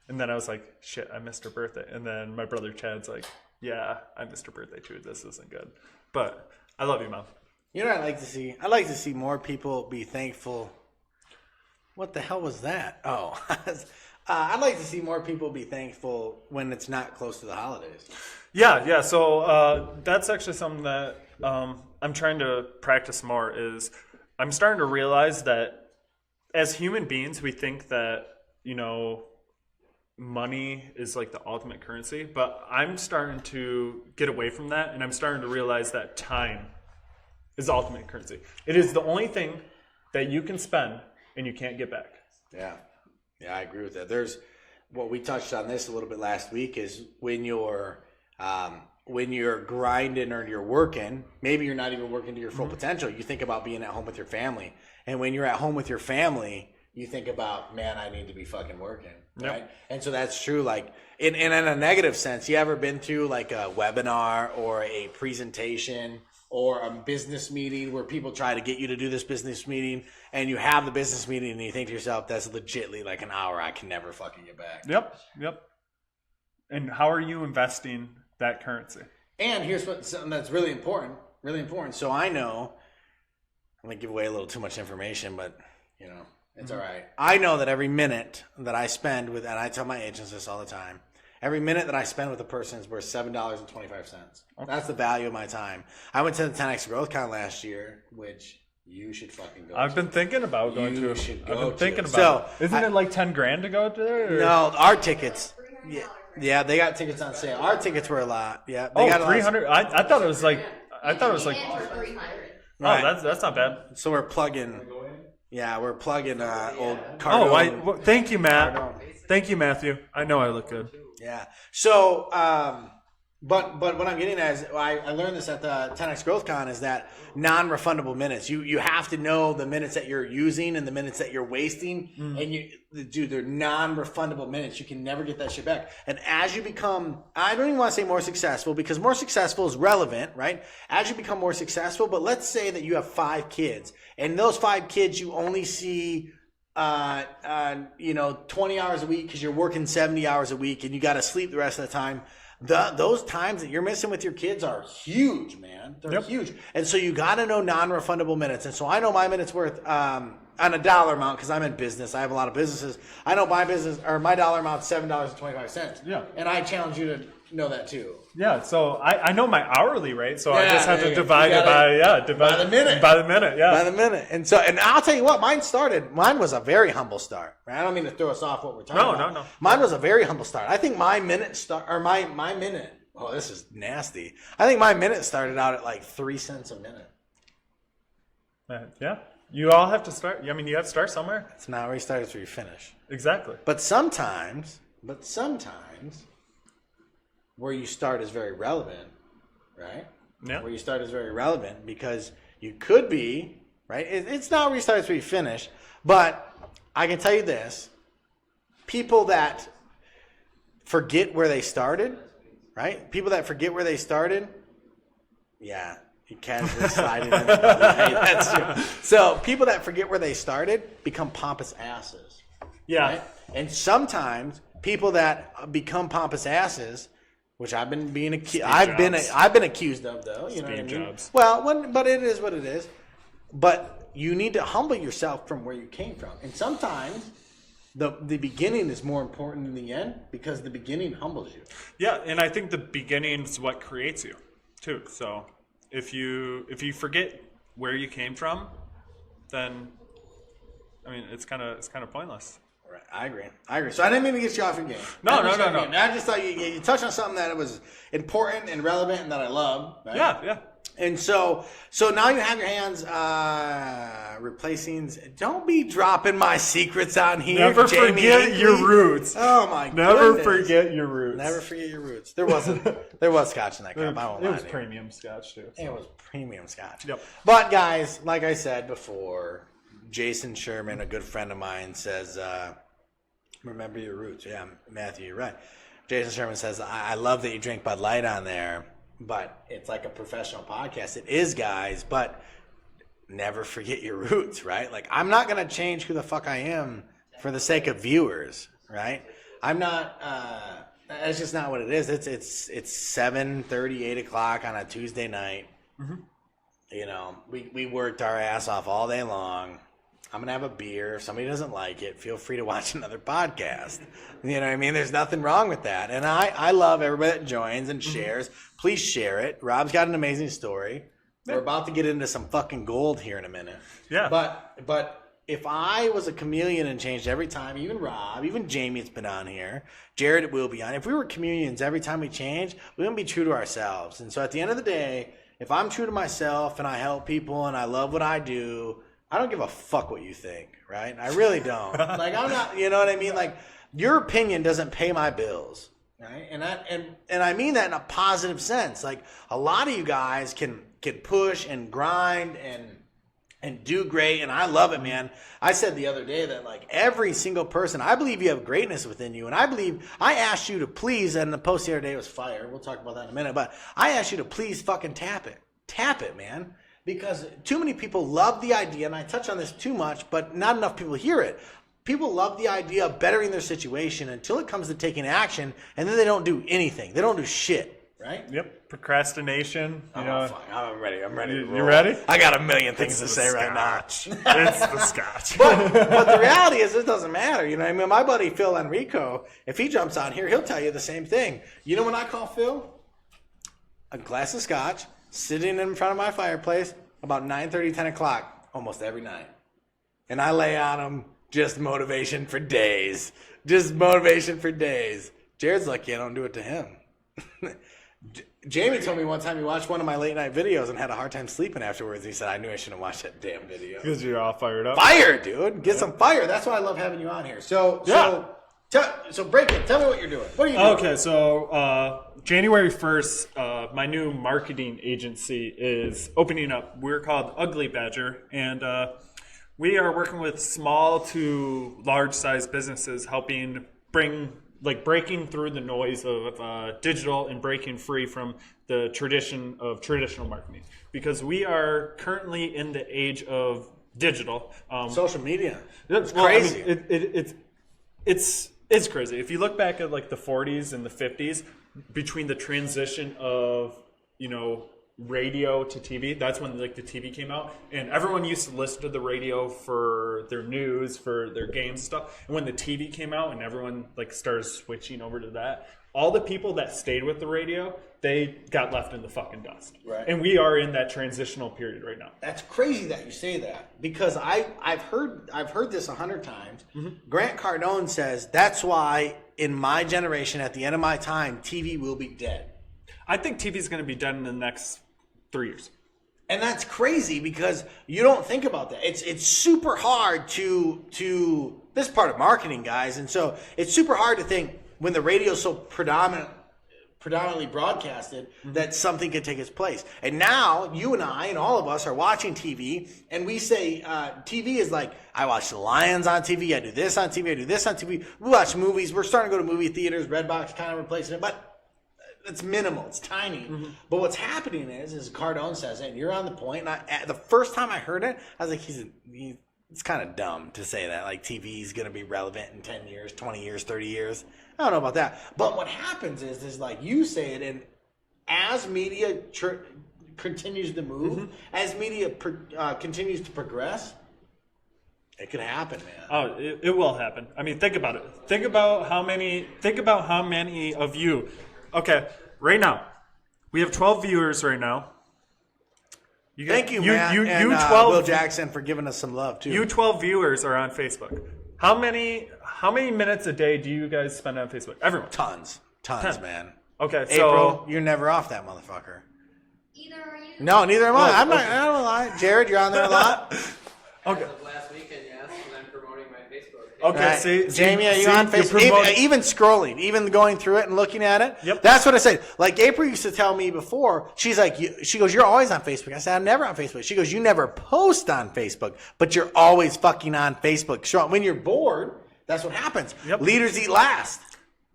and then I was like, shit, I missed her birthday, and then my brother Chad's like, yeah, I missed her birthday too. This isn't good, but I love you, Mom. You know what I'd like to see? I'd like to see more people be thankful. What the hell was that? Oh, I'd like to see more people be thankful when it's not close to the holidays. Yeah. So that's actually something that I'm trying to practice more. Is I'm starting to realize that as human beings, we think that money is like the ultimate currency, but I'm starting to get away from that, and I'm starting to realize that time is the ultimate currency. It is the only thing that you can spend and you can't get back. Yeah, I agree with that. There's what we touched on this a little bit last week is when you're grinding or you're working, maybe you're not even working to your full potential. You think about being at home with your family, and when you're at home with your family, you think about, man, I need to be fucking working, right? Yep. And so that's true. Like in a negative sense, you ever been through like a webinar or a presentation or a business meeting where people try to get you to do this business meeting, and you have the business meeting and you think to yourself, that's legitly like an hour I can never fucking get back. Yep. And how are you investing that currency? And here's something that's really important. So I know, I'm going to give away a little too much information, but it's all right. I know that every minute that I spend with, and I tell my agents this all the time, every minute that I spend with a person is worth $7.25. Okay. That's the value of my time. I went to the 10X Growth Con last year, which you should fucking go I've been thinking about going to. You should go I've been thinking to. about it. Isn't it like $10,000 to go to there? Or? No, our tickets. Yeah, they got tickets on sale. Our tickets were a lot. Yeah, they got $300. I thought it was like. I thought it was like. Right. Oh, that's not bad. So we're plugging. Yeah, we're plugging old Cardone. Oh, thank you, Matt. Thank you, Matthew. I know I look good. Yeah. So, but what I'm getting at is I learned this at the 10X Growth Con is that non-refundable minutes. You have to know the minutes that you're using and the minutes that you're wasting, and they're non-refundable minutes. You can never get that shit back. And as you become, I don't even want to say more successful because more successful is relevant, right? As you become more successful, but let's say that you have 5 kids, and those 5 kids you only see 20 hours a week because you're working 70 hours a week and you got to sleep the rest of the time. those times that you're missing with your kids are huge, man. They're huge. And so you got to know non-refundable minutes. And so I know my minutes worth on a dollar amount because I'm in business. I have a lot of businesses. I know my dollar amount is $7.25. Yeah. And I challenge you to know that too. Yeah, so I know my hourly rate, so I just have there to you go. divide You it by the minute. By the minute, yeah. By the minute. And I'll tell you what, mine was a very humble start. I don't mean to throw us off what we're talking about. No. Mine was a very humble start. I think my minute my minute, oh, this is nasty. I think my minute started out at like 3 cents a minute. Yeah. You all have to start. I mean, you have to start somewhere. It's not where you start, it's where you finish. Exactly. But sometimes where you start is very relevant, right? Yeah. Where you start is very relevant because you could be, right? It's not where you start, it's where you finish. But I can tell you this. People that forget where they started, right? People that forget where they started, yeah, you casually slide it in. That's true. So people that forget where they started become pompous asses. Yeah. Right? And sometimes people that become pompous asses, which I've been being accused. I've been accused of, though. You know what I mean? Jobs. Well, but it is what it is. But you need to humble yourself from where you came from, and sometimes the beginning is more important than the end because the beginning humbles you. Yeah, and I think the beginning is what creates you, too. So if you forget where you came from, then I mean it's kind of pointless. Right. I agree. So I didn't mean to get you off your game. No. I just thought you touched on something that was important and relevant and that I love. Right? Yeah. And so now you have your hands replacing. Don't be dropping my secrets on here. Never Jamie forget Hinckley. your roots. Oh my god. Never forget your roots. Never forget your roots. There was scotch in that cup. I won't lie It was to you. premium scotch too. It was premium scotch. Yep. But guys, like I said before, Jason Sherman, a good friend of mine, says, remember your roots. Yeah, Matthew, you're right. Jason Sherman says, I love that you drink Bud Light on there, but it's like a professional podcast. It is, guys, but never forget your roots, right? Like, I'm not going to change who the fuck I am for the sake of viewers, right? I'm not, that's just not what it is. It's 7:30, 8 o'clock on a Tuesday night. Mm-hmm. You know, we worked our ass off all day long. I'm going to have a beer. If somebody doesn't like it, feel free to watch another podcast. You know what I mean? There's nothing wrong with that. And I love everybody that joins and shares. Please share it. Rob's got an amazing story. We're about to get into some fucking gold here in a minute. Yeah. But if I was a chameleon and changed every time, even Rob, even Jamie's been on here, Jared will be on. If we were chameleons every time we change, we wouldn't be true to ourselves. And so at the end of the day, if I'm true to myself and I help people and I love what I do, I don't give a fuck what you think, right? I really don't. Like, I'm not, you know what I mean? Like, your opinion doesn't pay my bills, right? And I mean that in a positive sense. Like, a lot of you guys can push and grind and do great, and I love it, man. I said the other day that, like, every single person, I believe you have greatness within you, and I asked you to please, and the post the other day was fire. We'll talk about that in a minute, but I asked you to please fucking tap it. Tap it, man. Because too many people love the idea, and I touch on this too much, but not enough people hear it. People love the idea of bettering their situation until it comes to taking action, and then they don't do anything. They don't do shit, right? Yep. Procrastination. You know. Fuck. I'm ready. I'm ready. to roll. You ready? I got a million things to say right now. It's the scotch. But the reality is, it doesn't matter. You know what I mean? My buddy Phil Enrico, if he jumps on here, he'll tell you the same thing. You know when I call Phil? A glass of scotch, sitting in front of my fireplace about 9:30, 10 o'clock almost every night. And I lay on him just motivation for days. Just motivation for days. Jared's lucky I don't do it to him. Jamie told me one time he watched one of my late night videos and had a hard time sleeping afterwards. He said, I knew I shouldn't watch that damn video. Because you're all fired up. Fire, dude. Get some fire. That's why I love having you on here. So break it. Tell me what you're doing. What are you doing? Okay, so January 1st, my new marketing agency is opening up. We're called Ugly Badger, and we are working with small to large size businesses, helping breaking through the noise of digital and breaking free from the tradition of traditional marketing. Because we are currently in the age of digital. Social media. It's crazy. I mean, it's It's crazy. If you look back at like the 40s and the 50s, between the transition of, radio to TV, that's when like the TV came out, and everyone used to listen to the radio for their news, for their games and stuff. And when the TV came out and everyone like started switching over to that, all the people that stayed with the radio, they got left in the fucking dust. Right. And we are in that transitional period right now. That's crazy that you say that, because I've heard this 100 times. Mm-hmm. Grant Cardone says that's why in my generation, at the end of my time, TV will be dead. I think TV is going to be dead in the next 3 years. And that's crazy because you don't think about that. It's super hard to this is part of marketing, guys, and so it's super hard to think when the radio's so predominantly broadcasted that something could take its place. And now you and I and all of us are watching TV, and we say TV is like, I watch the Lions on TV, I do this on TV, I do this on TV. We watch movies. We're starting to go to movie theaters. Redbox kind of replacing it, but it's minimal. It's tiny. Mm-hmm. But what's happening is Cardone says it, and you're on the point. And the first time I heard it, I was like, it's kind of dumb to say that. Like, TV is going to be relevant in 10 years, 20 years, 30 years. I don't know about that. But what happens is like you say it, and as media continues to move, as media continues to progress, it could happen, man. Oh, it will happen. I mean, think about it. Think about how many of you. Okay, right now, we have 12 viewers right now. Thank you, Matt, and 12, Will Jackson for giving us some love, too. You 12 viewers are on Facebook. How many minutes a day do you guys spend on Facebook? Everyone. Tons, 10. man. Okay, so... April, you're never off that motherfucker. Either are you? No, neither am I. Well, I'm not. I don't lie. Jared, you're on there a lot. Okay. As of last weekend, yes, and I'm promoting my Facebook page. Okay, Right. see, Jamie, are you on Facebook? Even scrolling, even going through it and looking at it. Yep. That's what I said. Like April used to tell me before. She's like, she goes, "You're always on Facebook." I said, "I'm never on Facebook." She goes, "You never post on Facebook, but you're always fucking on Facebook." Sure. When you're bored, that's what happens. Yep. Leaders eat last.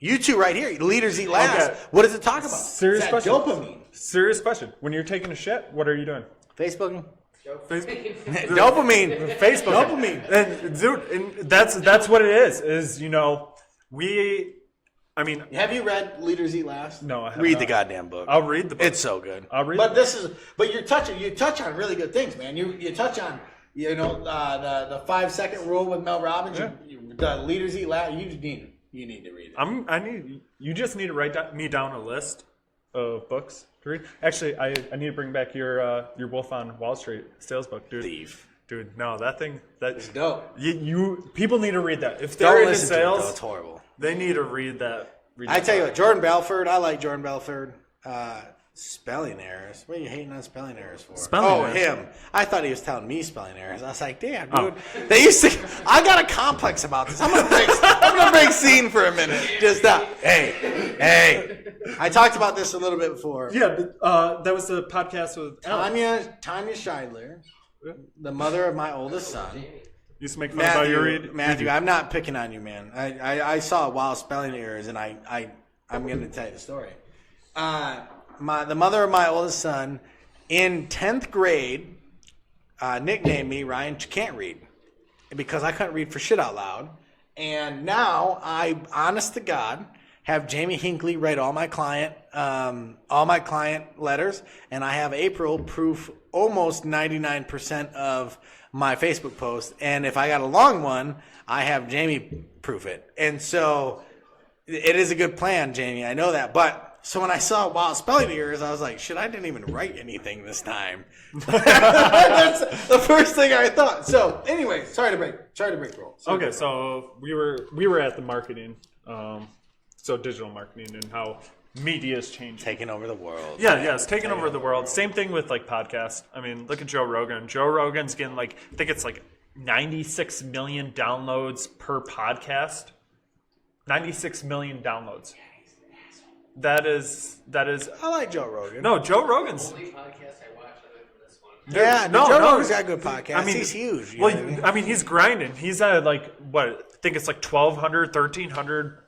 You two right here, leaders eat last. Okay. What does it talk about? Serious It's that question. dopamine. Serious question. When you're taking a shit, what are you doing? Facebooking. Dopamine. Facebook. Dopamine. And dude, and that's what it is. I mean, Have you read Leaders Eat Last? No, I have Read not. the goddamn book. I'll read the book. It's so good. I'll read But the but you touch on really good things, man. You touch on the 5-second rule with Mel Robbins. Yeah. The Leaders Eat Last. You need to read it. You just need to write me down a list of books to read. Actually, I need to bring back your Wolf on Wall Street sales book, dude. Thief. Dude, no, that thing It's dope. you people need to read that. If they're Don't into listen to it, though. sales, It's horrible. they need to read that. I tell you what, Jordan Belford. I like Jordan Belford. Spelling errors. What are you hating on spelling errors for? Spelling errors? Him. I thought he was telling me spelling errors. I was like, damn, dude. Oh. They used to. I got a complex about this. I'm gonna break scene for a minute. Just hey. I talked about this a little bit before. Yeah, that was the podcast with Tanya Scheidler, the mother of my oldest son. Used to make fun about your read. Matthew, I'm not picking on you, man. I saw wild spelling errors, and I'm going to tell you the story. The mother of my oldest son, in 10th grade, nicknamed me Ryan Can't Read, because I couldn't read for shit out loud. And now I, honest to God, have Jamie Hinckley write all my client letters, and I have April proof almost 99% of my Facebook post. And if I got a long one, I have Jamie proof it. And so it is a good plan, Jamie. I know that. But so when I saw wild spelling errors, I was like, shit, I didn't even write anything this time. That's the first thing I thought. So anyway, sorry to break roll. Okay, so we were at the marketing, so digital marketing and how media is changing. Taking over the world. Yeah, it's taking over the world. Same thing with like podcasts. I mean, look at Joe Rogan. Joe Rogan's getting I think it's 96 million downloads per podcast. 96 million downloads. That is. I like Joe Rogan. No, Joe Rogan's. Only podcast I watch other than this one. Yeah, Joe Rogan's got a good podcast. I mean, he's huge. You Well, know what I mean? I mean, he's grinding. He's at I think it's 1,200, 1,300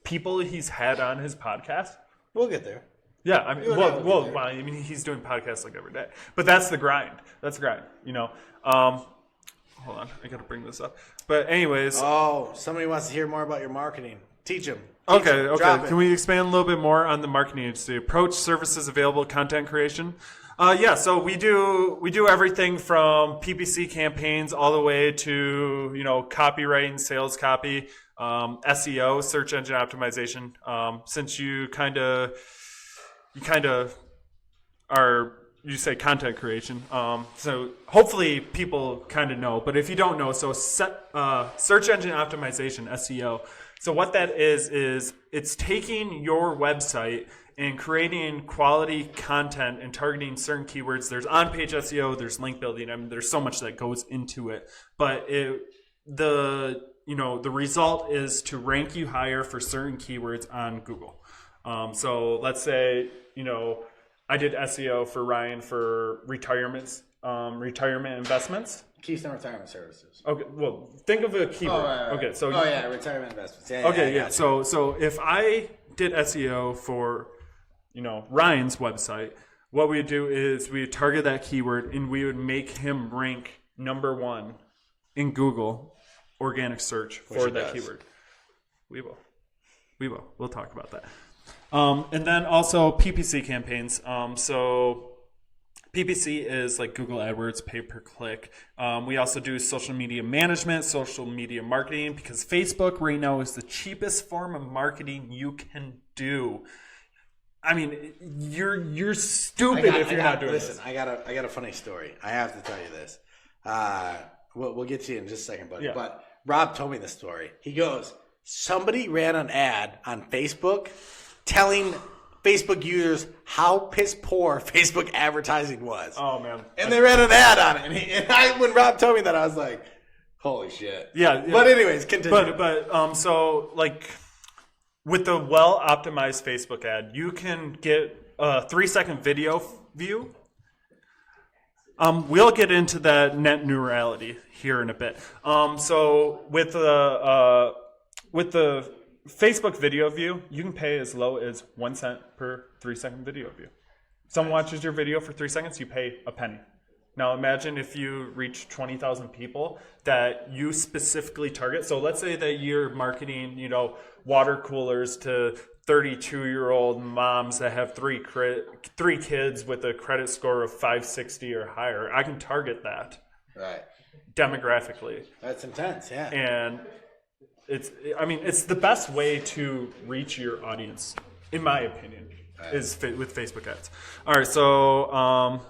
people he's had on his podcast. We'll get there. Yeah, I mean, You and I will get there. I mean, he's doing podcasts every day, but that's the grind. That's the grind, hold on, I gotta bring this up. But anyways, Oh, somebody wants to hear more about your marketing. Teach them. okay. Drop it. Can we expand a little bit more on the marketing agency approach, services available, content creation? Yeah, so we do everything from PPC campaigns all the way to copywriting, sales copy, SEO, search engine optimization. Since you kind of are, you say content creation, so hopefully people kind of know. But if you don't know, so search engine optimization, SEO. So what that is it's taking your website and creating quality content and targeting certain keywords. There's on-page SEO, there's link building. I mean, there's so much that goes into it. But the result is to rank you higher for certain keywords on Google. So let's say, I did SEO for Ryan for retirement investments. Keystone Retirement Services. Okay, well, think of a keyword. Right. Okay, so Retirement investments. Yeah, okay, yeah. So if I did SEO for Ryan's website, what we would do is we would target that keyword and we would make him rank number 1 in Google organic search for that keyword. We will. We'll talk about that. And then also PPC campaigns. So PPC is like Google AdWords, pay-per-click. We also do social media management, social media marketing, because Facebook right now is the cheapest form of marketing you can do. I mean, you're stupid if you're not doing this. Listen, I got a funny story. I have to tell you this. We'll get to you in just a second, buddy. Yeah. But Rob told me the story. He goes, somebody ran an ad on Facebook telling Facebook users how piss poor Facebook advertising was. Oh man! And they ran an ad on it. And when Rob told me that, I was like, "Holy shit!" Yeah. But anyways, continue. But so like with the well optimized Facebook ad, you can get a 3-second video view. We'll get into that net neurality here in a bit. So with the Facebook video view, you can pay as low as 1 cent per 3-second video view. Someone watches your video for 3 seconds, you pay a penny. Now imagine if you reach 20,000 people that you specifically target. So let's say that you're marketing, water coolers to 32-year-old moms that have three kids with a credit score of 560 or higher. I can target that. Right. Demographically. That's intense, yeah. And it's the best way to reach your audience, in my opinion, is with Facebook ads. All right, so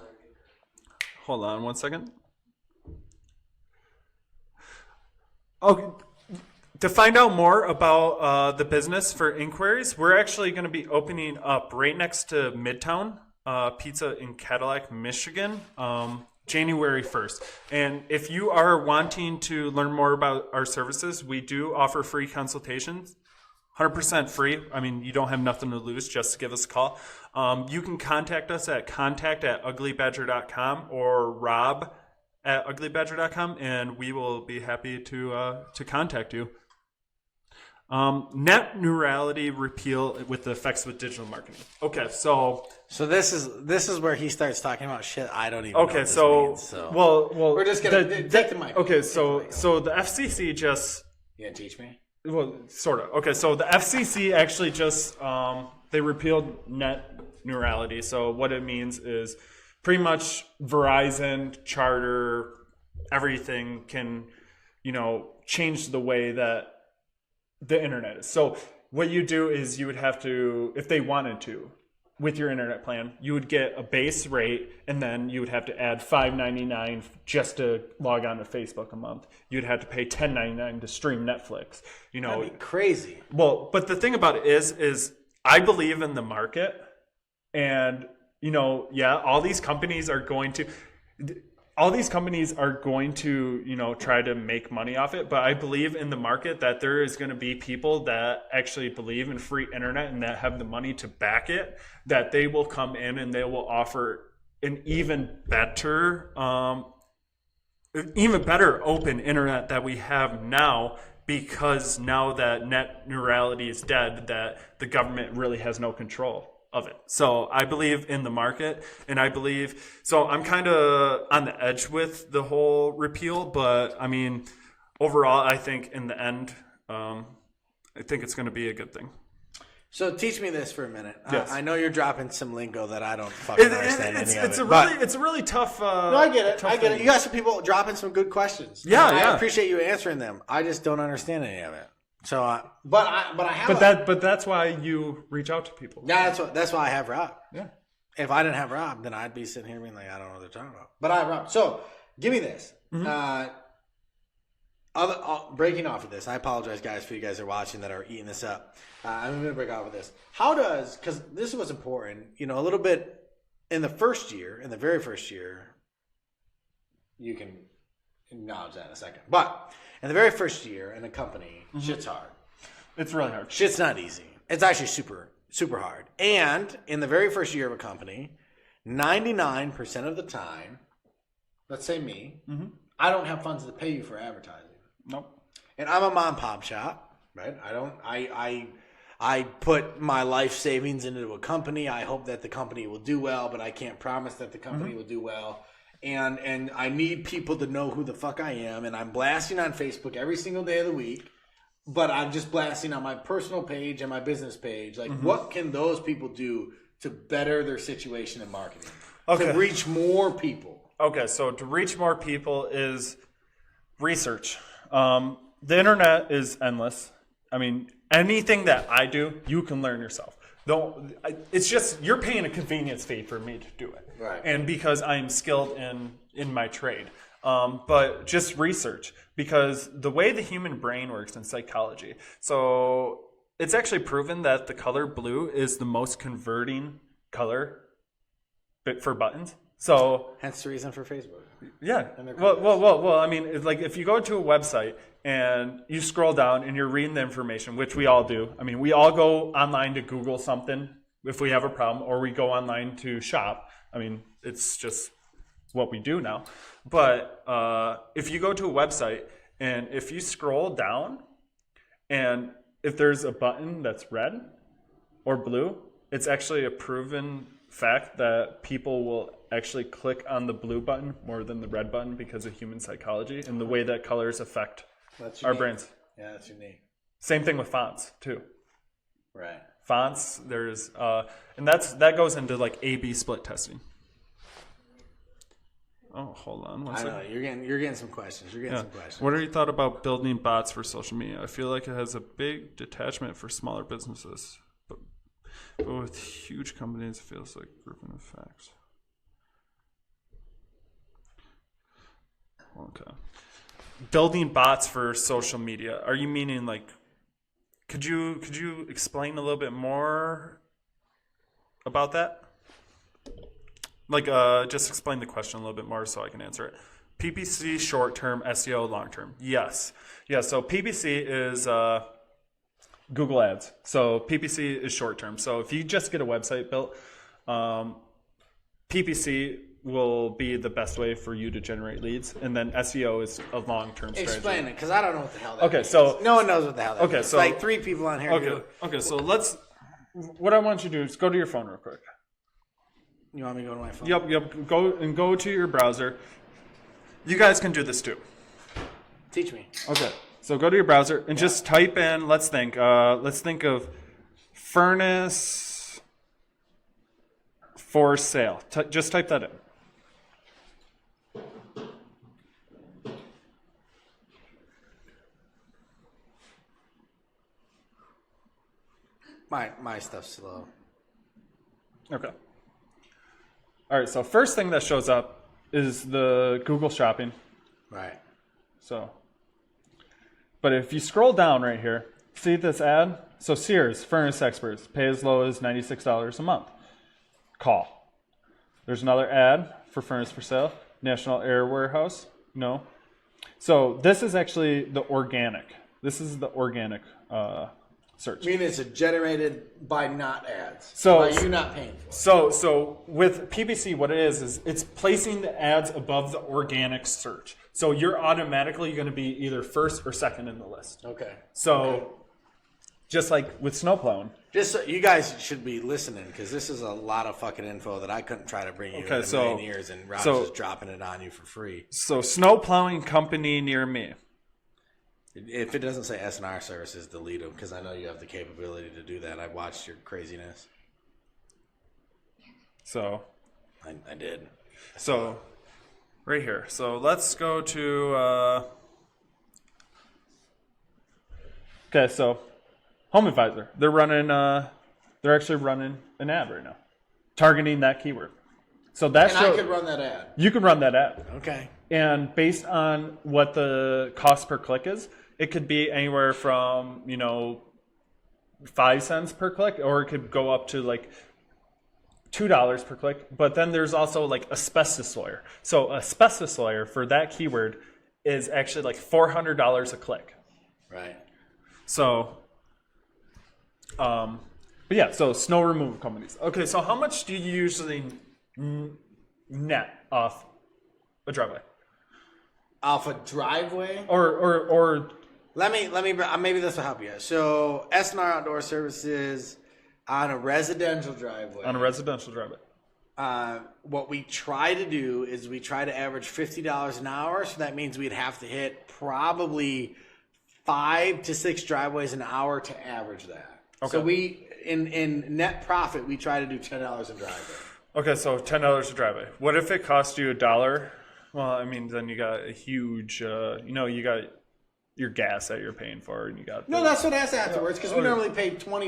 hold on 1 second. Okay, to find out more about the business for inquiries, we're actually going to be opening up right next to Midtown Pizza in Cadillac, Michigan. January 1st. And if you are wanting to learn more about our services, we do offer free consultations, 100% free. I mean, you don't have nothing to lose, just give us a call. You can contact us at contact@uglybadger.com or rob@uglybadger.com, and we will be happy to contact you. Net neurality repeal with the effects with digital marketing. Okay, so this is where he starts talking about shit I don't even know. Okay, what this so means, so well, we're just gonna take the mic. Okay, so the FCC just you gonna teach me? Well, sort of. Okay, so the FCC actually just they repealed net neurality. So what it means is pretty much Verizon, Charter, everything can change the way that the internet is. So what you do is you would have to, if they wanted to, with your internet plan, you would get a base rate, and then you would have to add $5.99 just to log on to Facebook a month. You'd have to pay $10.99 to stream Netflix. That'd be crazy. Well, but the thing about it is I believe in the market, and all these companies are going to try to make money off it, but I believe in the market that there is going to be people that actually believe in free internet and that have the money to back it, that they will come in and they will offer an even better open internet that we have now, because now that net neurality is dead, that the government really has no control. of it. So I believe in the market, and I believe, so I'm kind of on the edge with the whole repeal, but I mean, overall, I think in the end, I think it's going to be a good thing. So teach me this for a minute. Yes. I know you're dropping some lingo that I don't fucking understand any of it. It's a really tough. No, I get it. tough I get it. thing. You got some people dropping some good questions. Yeah, And yeah. I appreciate you answering them. I just don't understand any of it. So, but I have. But that's why you reach out to people. Yeah, that's why I have Rob. Yeah. If I didn't have Rob, then I'd be sitting here being like, I don't know what they're talking about. But I have Rob. So give me this. Breaking off of this, I apologize, guys, for you guys that are watching that are eating this up. I'm going to break off of this. Because this was important, a little bit in the very first year, you can acknowledge that in a second. But in the very first year in a company, shit's hard. It's really hard. Shit's not easy. It's actually super, super hard. And in the very first year of a company, 99% of the time, let's say me, I don't have funds to pay you for advertising. Nope. And I'm a mom and pop shop, right? I put my life savings into a company. I hope that the company will do well, but I can't promise that the company will do well. And I need people to know who the fuck I am. And I'm blasting on Facebook every single day of the week, but I'm just blasting on my personal page and my business page. Like, what can those people do to better their situation in marketing? Okay. To reach more people. Okay, so to reach more people is research. The internet is endless. I mean, anything that I do, you can learn yourself. It's just you're paying a convenience fee for me to do it, Right. and because I'm skilled in my trade. But just research, because the way the human brain works in psychology. So it's actually proven that the color blue is the most converting color for buttons. So Hence the reason for Facebook. yeah. And they're Well. I mean, it's like if you go to a website and you scroll down and you're reading the information, which we all do. I mean, we all go online to Google something if we have a problem, or we go online to shop. I mean, it's just what we do now. But if you go to a website and if you scroll down and if there's a button that's red or blue, it's actually a proven fact that people will actually click on the blue button more than the red button because of human psychology and the way that colors affect That's our unique. brains. Yeah, that's unique. Same thing with fonts too. Right. Fonts, there's and that goes into like A/B split testing. Oh, hold on one I second. know you're getting some questions. You're getting some questions. What are your thoughts about building bots for social media? I feel like it has a big detachment for smaller businesses, but with huge companies, it feels like grouping of facts. Okay. Building bots for social media. Are you meaning like? Could you explain a little bit more about that? Like, just explain the question a little bit more so I can answer it. PPC short term, SEO long term. Yes. Yeah. So PPC is Google Ads. So PPC is short term. So if you just get a website built, PPC will be the best way for you to generate leads, and then SEO is a long term strategy. Explain it, because I don't know what the hell that Okay, means. so- no one knows what the hell that Okay, means. so- like 3 people on here. Okay. So what I want you to do is go to your phone real quick. You want me to go to my phone? Yep. Go to your browser. You guys can do this too. Teach me. Okay. So go to your browser and just type in. Let's think of furnace for sale. Just type that in. My stuff's slow. Okay. All right. So first thing that shows up is the Google Shopping. Right. So, but if you scroll down right here, see this ad? So Sears, Furnace Experts, pay as low as $96 a month. Call. There's another ad for Furnace for Sale, National Air Warehouse. No. So this is actually the organic. This is the organic search. I mean, it's generated by not ads. So- by you not paying for it. So with PPC, what it is it's placing the ads above the organic search. So you're automatically going to be either first or second in the list. Okay. So just like with snowplowing. Just so, you guys should be listening because this is a lot of fucking info that I couldn't try to bring you in a million years, and Rob's just dropping it on you for free. So snowplowing company near me. If it doesn't say S&R services, delete them because I know you have the capability to do that. I've watched your craziness. So I did. So right here. So let's go to okay, so Home Advisor. They're actually running an ad right now. Targeting that keyword. So that's I could run that ad. You could run that ad. Okay. And based on what the cost per click is, it could be anywhere from, 5 cents per click, or it could go up to like $2 per click. But then there's also like asbestos lawyer. So asbestos lawyer for that keyword is actually like $400 a click. Right. So, but yeah, so snow removal companies. Okay, so how much do you usually net off a driveway? Off a driveway? Or Let me maybe this will help you. So S&R Outdoor Services on a residential driveway. On a residential driveway. What we try to do is we try to average $50 an hour. So that means we'd have to hit probably 5 to 6 driveways an hour to average that. Okay. So we in net profit we try to do $10 a driveway. Okay, so $10 a driveway. What if it cost you $1? Well, I mean, then you got a huge, you got your gas that you're paying for, and you got No, that's what I asked afterwards because we normally pay $20.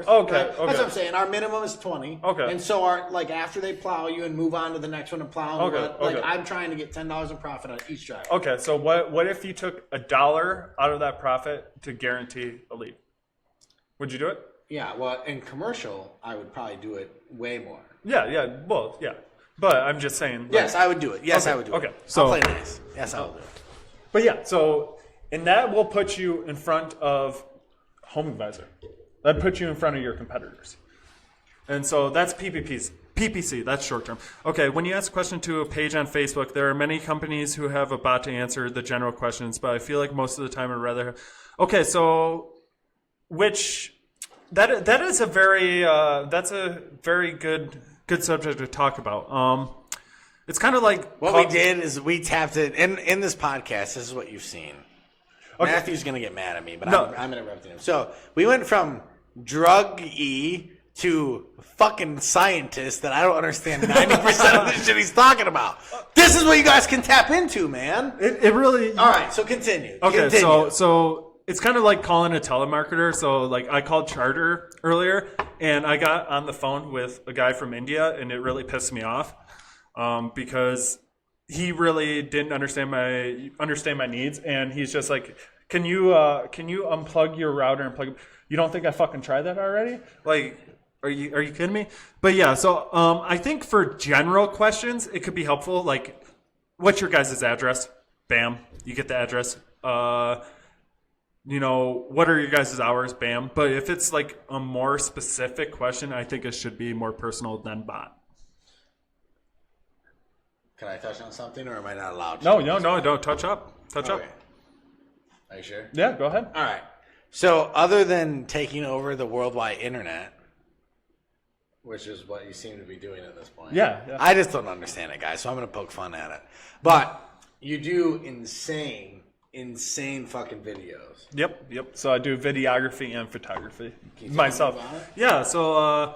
Okay, right? okay. That's what I'm saying. Our minimum is $20. Okay. And so after they plow you and move on to the next one and plow, Okay. I'm trying to get $10 in profit on each driver. Okay, so what if you took $1 out of that profit to guarantee a lead? Would you do it? Yeah, well, in commercial, I would probably do it way more. Yeah, well, yeah. But I'm just saying. Like, Yes, I would do it. Yes, Okay, I would do okay, it. so- I'll play nice. Yes, I will do it. But yeah, and that will put you in front of Home Advisor. That puts you in front of your competitors. And so that's PPC, that's short term. Okay, when you ask a question to a page on Facebook, there are many companies who have a bot to answer the general questions, but I feel like most of the time I'd rather... Okay, so that is a very that's a very good subject to talk about. It's kind of like What we did is we tapped it in this podcast. This is what you've seen. Okay. Matthew's going to get mad at me, but No. I'm interrupting him. So we went from drug-y to fucking scientist that I don't understand 90% of the shit he's talking about. This is what you guys can tap into, man. it really. All right, so continue. Okay, Continue. so it's kind of like calling a telemarketer. So like I called Charter earlier, and I got on the phone with a guy from India, and it really pissed me off because he really didn't understand my needs, and he's just like, can you unplug your router and plug it? You don't think I fucking tried that already? Like, are you kidding me? But yeah, so I think for general questions, it could be helpful. Like, what's your guys' address? Bam, you get the address. What are your guys' hours? Bam. But if it's like a more specific question, I think it should be more personal than bot. Can I touch on something, or am I not allowed to? No, don't touch up. Touch up. Okay. Are you sure? Yeah, go ahead. All right. So other than taking over the worldwide internet, which is what you seem to be doing at this point. Yeah. I just don't understand it, guys, so I'm going to poke fun at it. But you do insane fucking videos. Yep. So I do videography and photography Can you tell myself. me about it? Yeah. So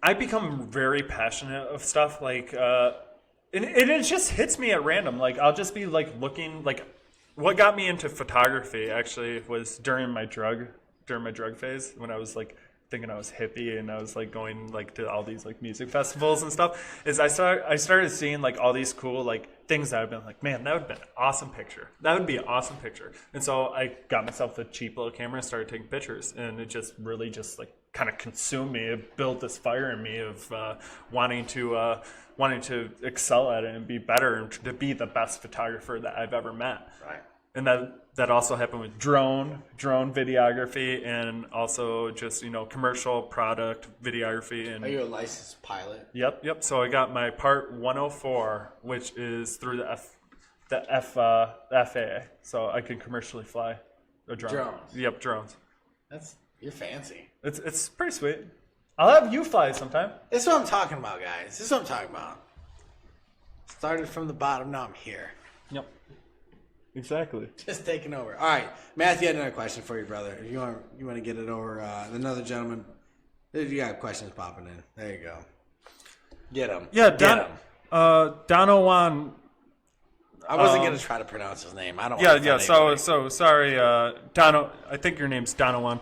I become very passionate of stuff like, and it just hits me at random. Like I'll just be like looking like. What got me into photography actually was during my drug phase when I was like thinking I was hippie and I was like going like to all these like music festivals and stuff. Is I started seeing like all these cool like things that I've been like, man, that would have been an awesome picture. That would be an awesome picture. And so I got myself a cheap little camera and started taking pictures, and it just really just like kind of consumed me. It built this fire in me of wanting to excel at it and be better and to be the best photographer that I've ever met. Right. And that also happened with drone videography, and also just commercial product videography. And Are you a licensed pilot? Yep. So I got my Part 104, which is through the FAA, so I can commercially fly a drone. Drones. Yep, drones. You're fancy. It's pretty sweet. I'll have you fly sometime. This is what I'm talking about, guys. This is what I'm talking about. Started from the bottom, now I'm here. Yep. Exactly. Just taking over. All right, Matthew, I had another question for you, brother. If you want to get it over, another gentleman. You got questions popping in. There you go. Get them. Yeah, Get 'em. Dono Juan. I wasn't gonna try to pronounce his name. I don't. Yeah, wanna yeah. offend anybody. So sorry, Dono. I think your name's Donovan.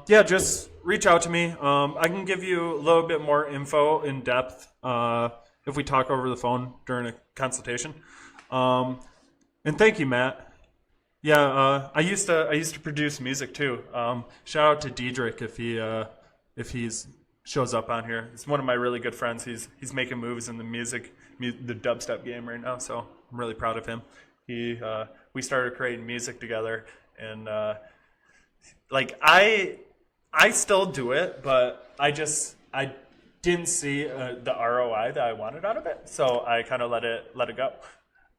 Yeah, just reach out to me. I can give you a little bit more info in depth if we talk over the phone during a consultation. And thank you, Matt. Yeah, I used to produce music too. Shout out to Diedrich if he's shows up on here. He's one of my really good friends. He's making moves in the dubstep game right now. So I'm really proud of him. We started creating music together, and like I still do it, but I didn't see the ROI that I wanted out of it, so I kind of let it go.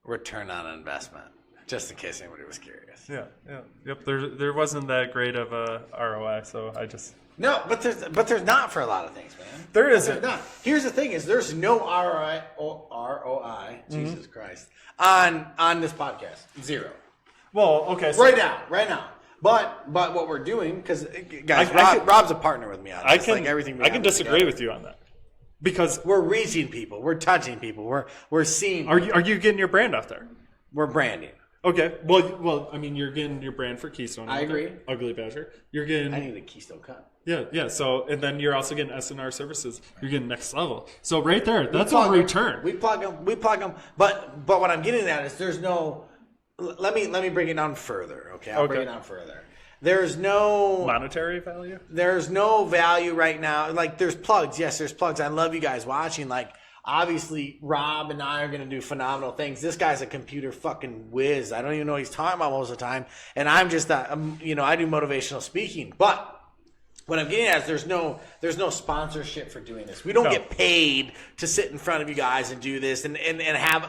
Return on investment, just in case anybody was curious. Yeah, yep. There wasn't that great of a ROI, so I just No, but there's not for a lot of things, man. there There's isn't. not. Here's the thing: is there's no ROI. Jesus Christ, on this podcast, zero. Well, okay, so Right now. But what we're doing, because guys, I can- Rob's a partner with me on this. I can like everything we I can have disagree together. with you on that because We're reaching people. We're touching people. We're seeing. are you getting your brand out there? We're branding. Okay, well, I mean, you're getting your brand for Keystone. I agree. Ugly Badger. You're getting I need a Keystone Cup. yeah. So and then you're also getting SNR services. You're getting next level. So right there, that's plug a 'em. return. We plug them. But what I'm getting at is there's no. Let me bring it down further. Okay, I'll bring Okay. it down further. There's no Monetary value. there's no value right now. Like there's plugs. Yes, there's plugs. I love you guys watching. Like obviously Rob and I are going to do phenomenal things. This guy's a computer fucking whiz. I don't even know what he's talking about most of the time. And I'm just I do motivational speaking. But what I'm getting at is there's no sponsorship for doing this. We don't No. get paid to sit in front of you guys and do this and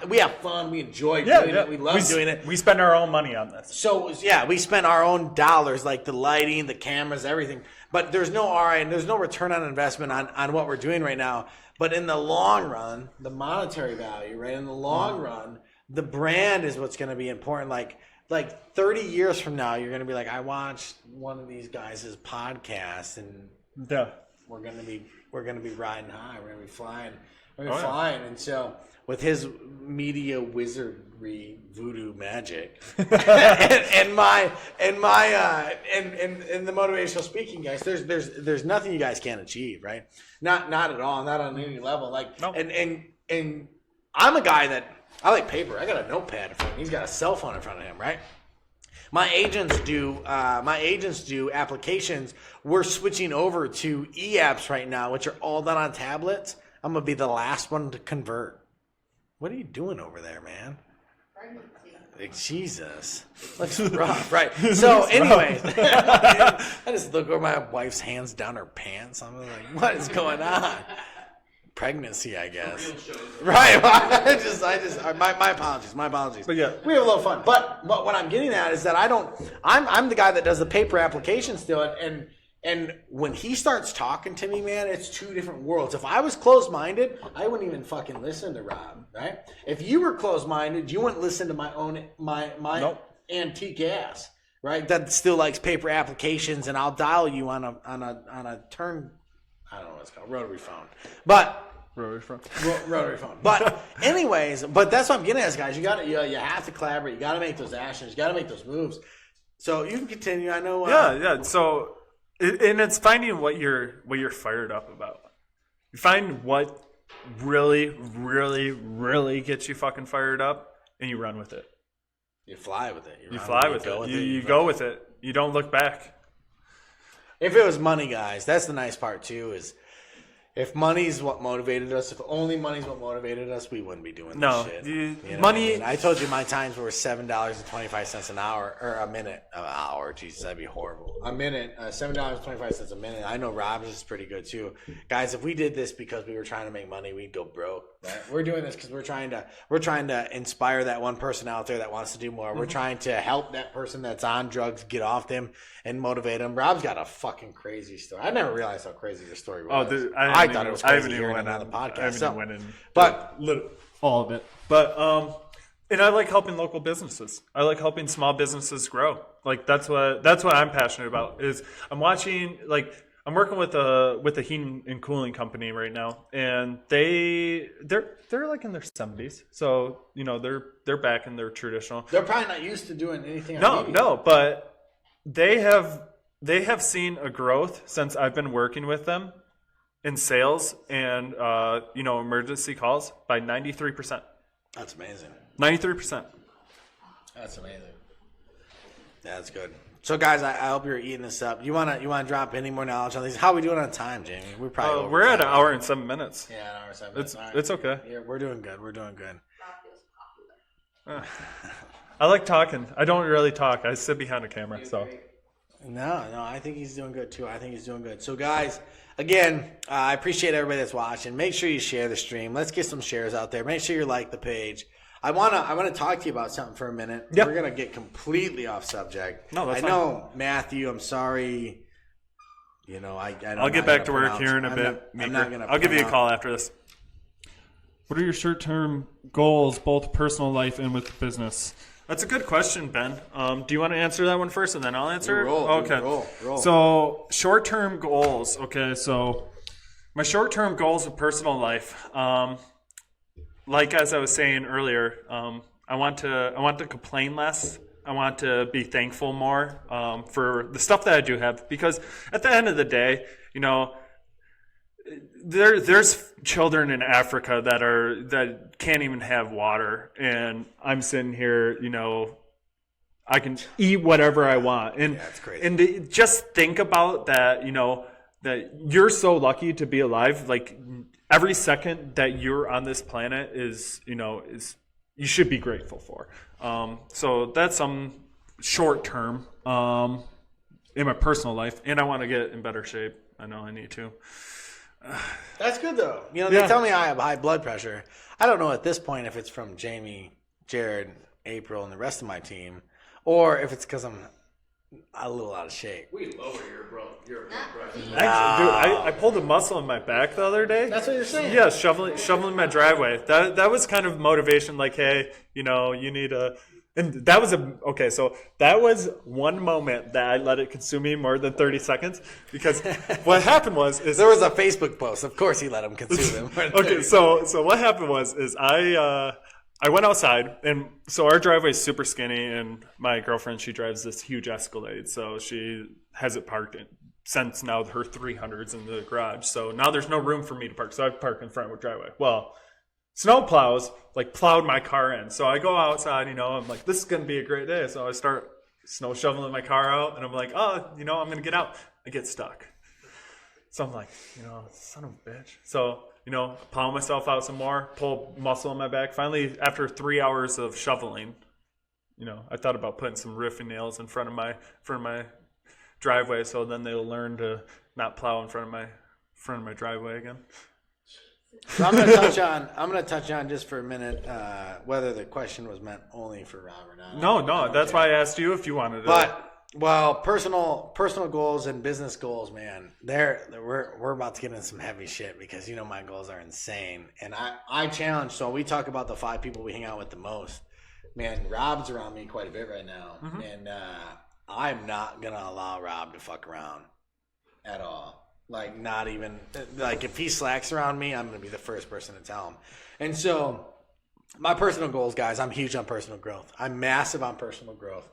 we have fun. We enjoy Yeah, doing it. We love doing it. We spend our own money on this. So yeah, we spent our own dollars, like the lighting, the cameras, everything. But there's no ROI and there's no return on investment on what we're doing right now. But in the long run, the monetary value, right? In the long run, the brand is what's going to be important. Like 30 years from now, you're going to be like, I watched one of these guys' podcasts, and Yeah. we're going to be riding high. We're going to be flying. We're Oh, going to be yeah. flying. And so with his media wizardry, voodoo magic, and the motivational speaking, guys, there's nothing you guys can't achieve, right? Not at all, not on any level. Like No. and I'm a guy that I like paper. I got a notepad in front of me. He's got a cell phone in front of him, right? My agents do applications. We're switching over to e-apps right now, which are all done on tablets. I'm gonna be the last one to convert. What are you doing over there, man? Pregnancy. Like, Jesus, looks rough, right? So, anyways, I just look over my wife's hands down her pants. I'm like, what is going on? Pregnancy, I guess. Right. My apologies. But yeah. We have a little fun. But what I'm getting at is that I'm the guy that does the paper application still, and when he starts talking to me, man, it's two different worlds. If I was closed-minded, I wouldn't even fucking listen to Rob, right? If you were closed-minded, you wouldn't listen to my Nope. antique ass, right? That still likes paper applications, and I'll dial you on a turn. I don't know what it's called, rotary phone, but. Rotary phone. But anyways, that's what I'm getting at, guys. You have to collaborate. You got to make those actions. You got to make those moves. So you can continue. I know. Yeah. So, and it's finding what you're fired up about. You find what really, really, really gets you fucking fired up, and you run with it. You fly with it. You fly with it. You go with it. You don't look back. If it was money, guys, that's the nice part too. Is if money's what motivated us, if only money's what motivated us, we wouldn't be doing No, this shit. you- know money- what I mean? I told you my times were $7.25 an hour or a minute. An hour, Jesus, that'd be horrible. A minute, $7.25 a minute. I know Rob's is pretty good too, guys. If we did this because we were trying to make money, we'd go broke. Right? We're doing this because we're trying to inspire that one person out there that wants to do more. We're trying to help that person that's on drugs get off them and motivate them. Rob's got a fucking crazy story. I never realized how crazy your story was. I thought it was crazy hearing it on the podcast. But all of it. But and I like helping local businesses. I like helping small businesses grow. Like that's what I'm passionate about. Is I'm watching I'm working with a heating and cooling company right now, and they're like in their 70s, so they're back in their traditional. They're probably not used to doing anything. No, but they have seen a growth since I've been working with them in sales and emergency calls by 93%. That's amazing. 93%. That's amazing. Yeah, that's good. So, guys, I hope you're eating this up. You wanna drop any more knowledge on these? How are we doing on time, Jamie? We're at an hour and 7 minutes. Yeah, an hour and 7 minutes. It's okay. Yeah, we're doing good. We're doing good. I like talking. I don't really talk. I sit behind a camera. So. No, I think he's doing good too. I think he's doing good. So, guys, again, I appreciate everybody that's watching. Make sure you share the stream. Let's get some shares out there. Make sure you like the page. I wanna talk to you about something for a minute. Yep. We're gonna get completely off subject. No, that's fine. I know, Matthew. I'm sorry. I'll get back to work here in a bit. I'll give you a call after this. What are your short-term goals, both personal life and with business? That's a good question, Ben. Do you want to answer that one first, and then I'll answer? Okay. Roll. So short-term goals. Okay, so my short-term goals of personal life. Like as I was saying earlier, I want to complain less. I want to be thankful more for the stuff that I do have, because at the end of the day, there's children in Africa that can't even have water, and I'm sitting here, I can eat whatever I want, and that's crazy. And to just think about that, that you're so lucky to be alive, like. Every second that you're on this planet is you should be grateful for. So that's some short term in my personal life, and I want to get in better shape. I know I need to. That's good though. They tell me I have high blood pressure. I don't know at this point if it's from Jamie, Jared, April, and the rest of my team, or if it's because I'm a little out of shape. We lower your blood pressure. Dude, I pulled a muscle in my back the other day. That's what you're saying. Yeah, shoveling my driveway. That was kind of motivation. Like, hey, you need a. And that was so that was one moment that I let it consume me more than 30 seconds, because what happened was there was a Facebook post. Of course, he let him consume him. Okay, so what happened was I went outside, and so our driveway is super skinny, and my girlfriend, she drives this huge Escalade, so she has it parked since now her 300's in the garage. So now there's no room for me to park, so I park in front of the driveway. Well, snow plows plowed my car in, so I go outside. I'm like, this is gonna be a great day. So I start snow shoveling my car out, and I'm like, I'm gonna get out. I get stuck. So I'm like, son of a bitch. So. Plow myself out some more, pull muscle in my back. Finally, after 3 hours of shoveling, I thought about putting some roofing nails in front of my driveway, so then they'll learn to not plow in front of my driveway again. So I'm gonna touch on just for a minute whether the question was meant only for Rob or not. No, that's why I asked you if you wanted to. Well, personal goals and business goals, man. We're about to get into some heavy shit, because my goals are insane, and I challenge. So we talk about the 5 people we hang out with the most. Man, Rob's around me quite a bit right now, and I'm not gonna allow Rob to fuck around at all. Not even if he slacks around me, I'm gonna be the first person to tell him. And so my personal goals, guys. I'm huge on personal growth. I'm massive on personal growth.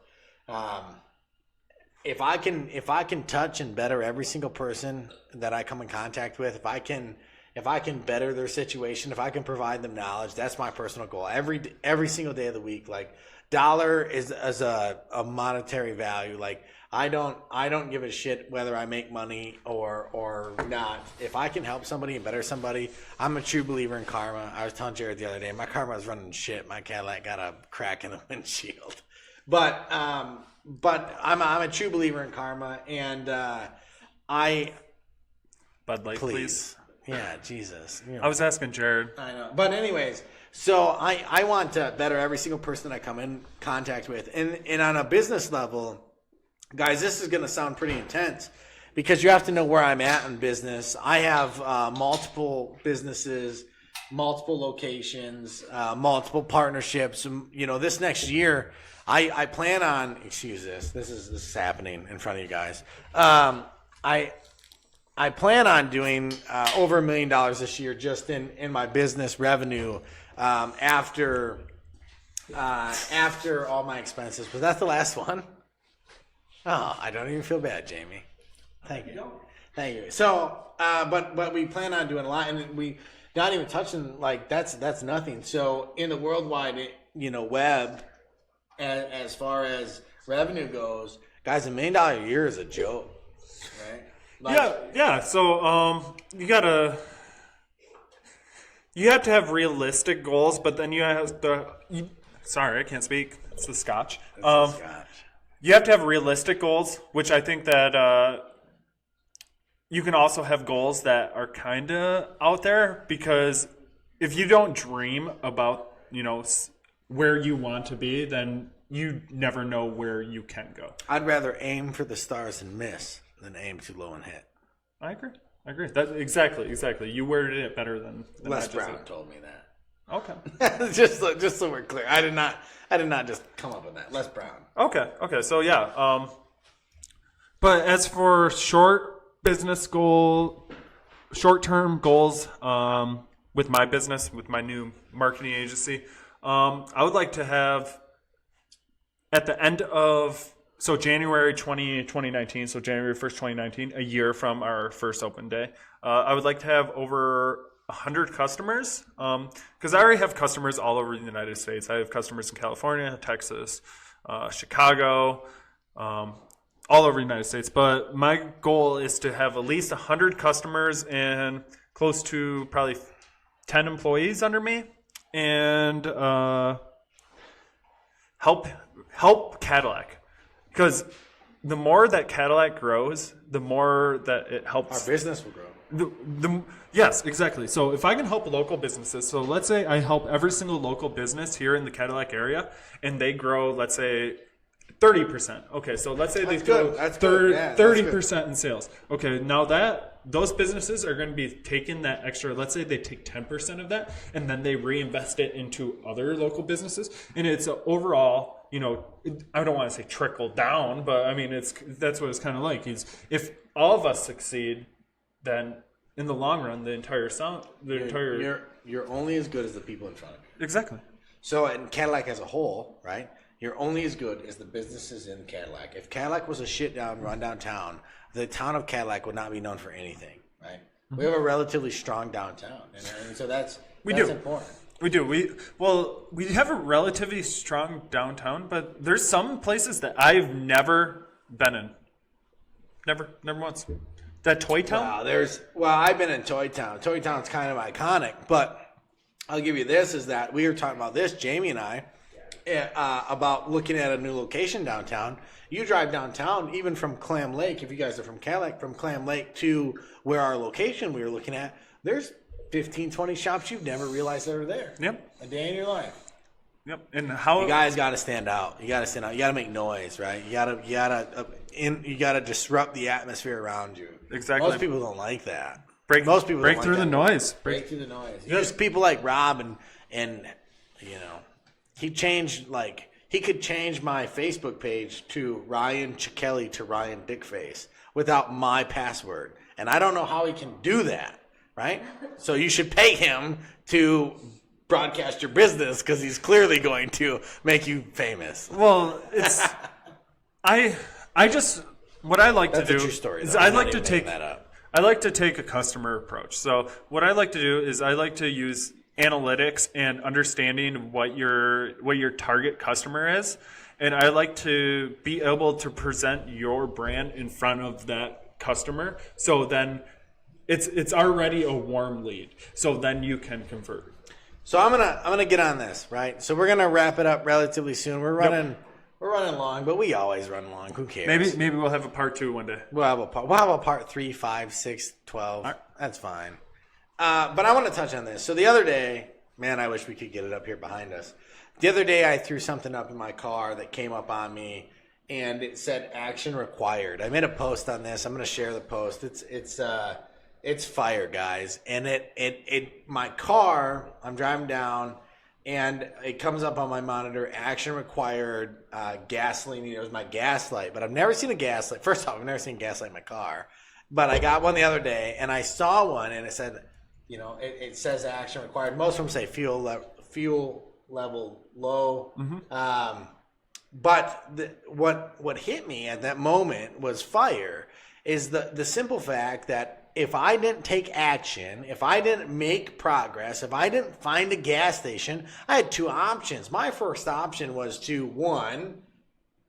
If I can touch and better every single person that I come in contact with, if I can better their situation, if I can provide them knowledge, that's my personal goal. Every single day of the week. Dollar is a monetary value. I don't give a shit whether I make money or not. If I can help somebody and better somebody, I'm a true believer in karma. I was telling Jared the other day, my karma was running shit. My Cadillac got a crack in the windshield, but I'm a true believer in karma, and Bud Light, please. Yeah, Jesus. You know. I was asking Jared. I know. But anyways, so I want to better every single person I come in contact with. And on a business level, guys, this is going to sound pretty intense because you have to know where I'm at in business. I have multiple businesses, multiple locations, multiple partnerships. You know, this next year, I plan on, excuse this is happening in front of you guys. I plan on doing over $1 million this year just in my business revenue after all my expenses. Was that the last one? Oh, I don't even feel bad, Jamie. Thank you. So, but we plan on doing a lot, and we not even touching like that's nothing. So in the worldwide, web, as far as revenue goes, guys, $1 million a year is a joke, right? Yeah. So you have to have realistic goals, but then you have to. Sorry, I can't speak. It's the Scotch. You have to have realistic goals, which I think that you can also have goals that are kind of out there, because if you don't dream about where you want to be, then you never know where you can go. I'd rather aim for the stars and miss than aim too low and hit. I agree. That exactly. You worded it better than Les I Brown did. told me that. Okay. just so we're clear, I did not just come up with that. Les Brown. Okay. So yeah. But as for short-term goals, with my business, with my new marketing agency, I would like to have at the end of January 2019, so January 1st, 2019, a year from our first open day, I would like to have over 100 customers, because I already have customers all over the United States. I have customers in California, Texas, Chicago, all over the United States. But my goal is to have at least 100 customers and close to probably 10 employees under me, and help Cadillac. Because the more that Cadillac grows, the more that it helps. Our business will grow. Yes, exactly. So if I can help local businesses, so let's say I help every single local business here in the Cadillac area, and they grow, let's say, 30%. Okay, so let's say they grow 30% in sales. Okay, now those businesses are going to be taking that extra, let's say they take 10% of that, and then they reinvest it into other local businesses. And it's overall, I don't want to say trickle down, but I mean, that's what it's kind of like. If all of us succeed, then in the long run, you're only as good as the people in front of you. Exactly. So in Cadillac as a whole, right? You're only as good as the businesses in Cadillac. If Cadillac was a rundown town, the town of Cadillac would not be known for anything, right? Mm-hmm. We have a relatively strong downtown, and so that's important. We do. We have a relatively strong downtown, but there's some places that I've never been in. Never once. That Toy Town? I've been in Toy Town. Toy Town's kind of iconic, but I'll give you this, is that we were talking about this, Jamie and I, about looking at a new location downtown. You drive downtown, even from Clam Lake, if you guys are from Cadillac, from Clam Lake to where our location we were looking at, there's 15, 20 shops you've never realized that are there. Yep. A day in your life. Yep. And how you guys got to stand out. You got to make noise, right? You got to disrupt the atmosphere around you. Exactly. Most people don't like that. Most people break through the noise. Break through the noise. Just people like Rob and he could change my Facebook page to Ryan Chikelli to Ryan Dickface without my password, and I don't know how he can do that. Right? So you should pay him to broadcast your business, because he's clearly going to make you famous. Well, it's what I like to do is I like to take a customer approach. So what I like to do is I like to use analytics and understanding what your target customer is, and I like to be able to present your brand in front of that customer. So then it's already a warm lead. So then you can convert. So I'm gonna get on this, right? So we're gonna wrap it up relatively soon. We're running long, but we always run long. Who cares? Maybe we'll have a part 2 one day. We'll have a part 3, 5, 6, 12. Right. That's fine. But I want to touch on this. So the other day, man, I wish we could get it up here behind us. The other day, I threw something up in my car that came up on me, and it said "action required." I made a post on this. I'm going to share the post. It's fire, guys. And my car. I'm driving down, and it comes up on my monitor: "action required." Gasoline. It was my gas light, but I've never seen a gas light. First off, I've never seen gas light in my car, but I got one the other day, and I saw one, and it said, it says "action required." Most of them say fuel level low. Mm-hmm. But what hit me at that moment was fire. Is the simple fact that if I didn't take action, if I didn't make progress, if I didn't find a gas station, I had two options. My first option was to, one,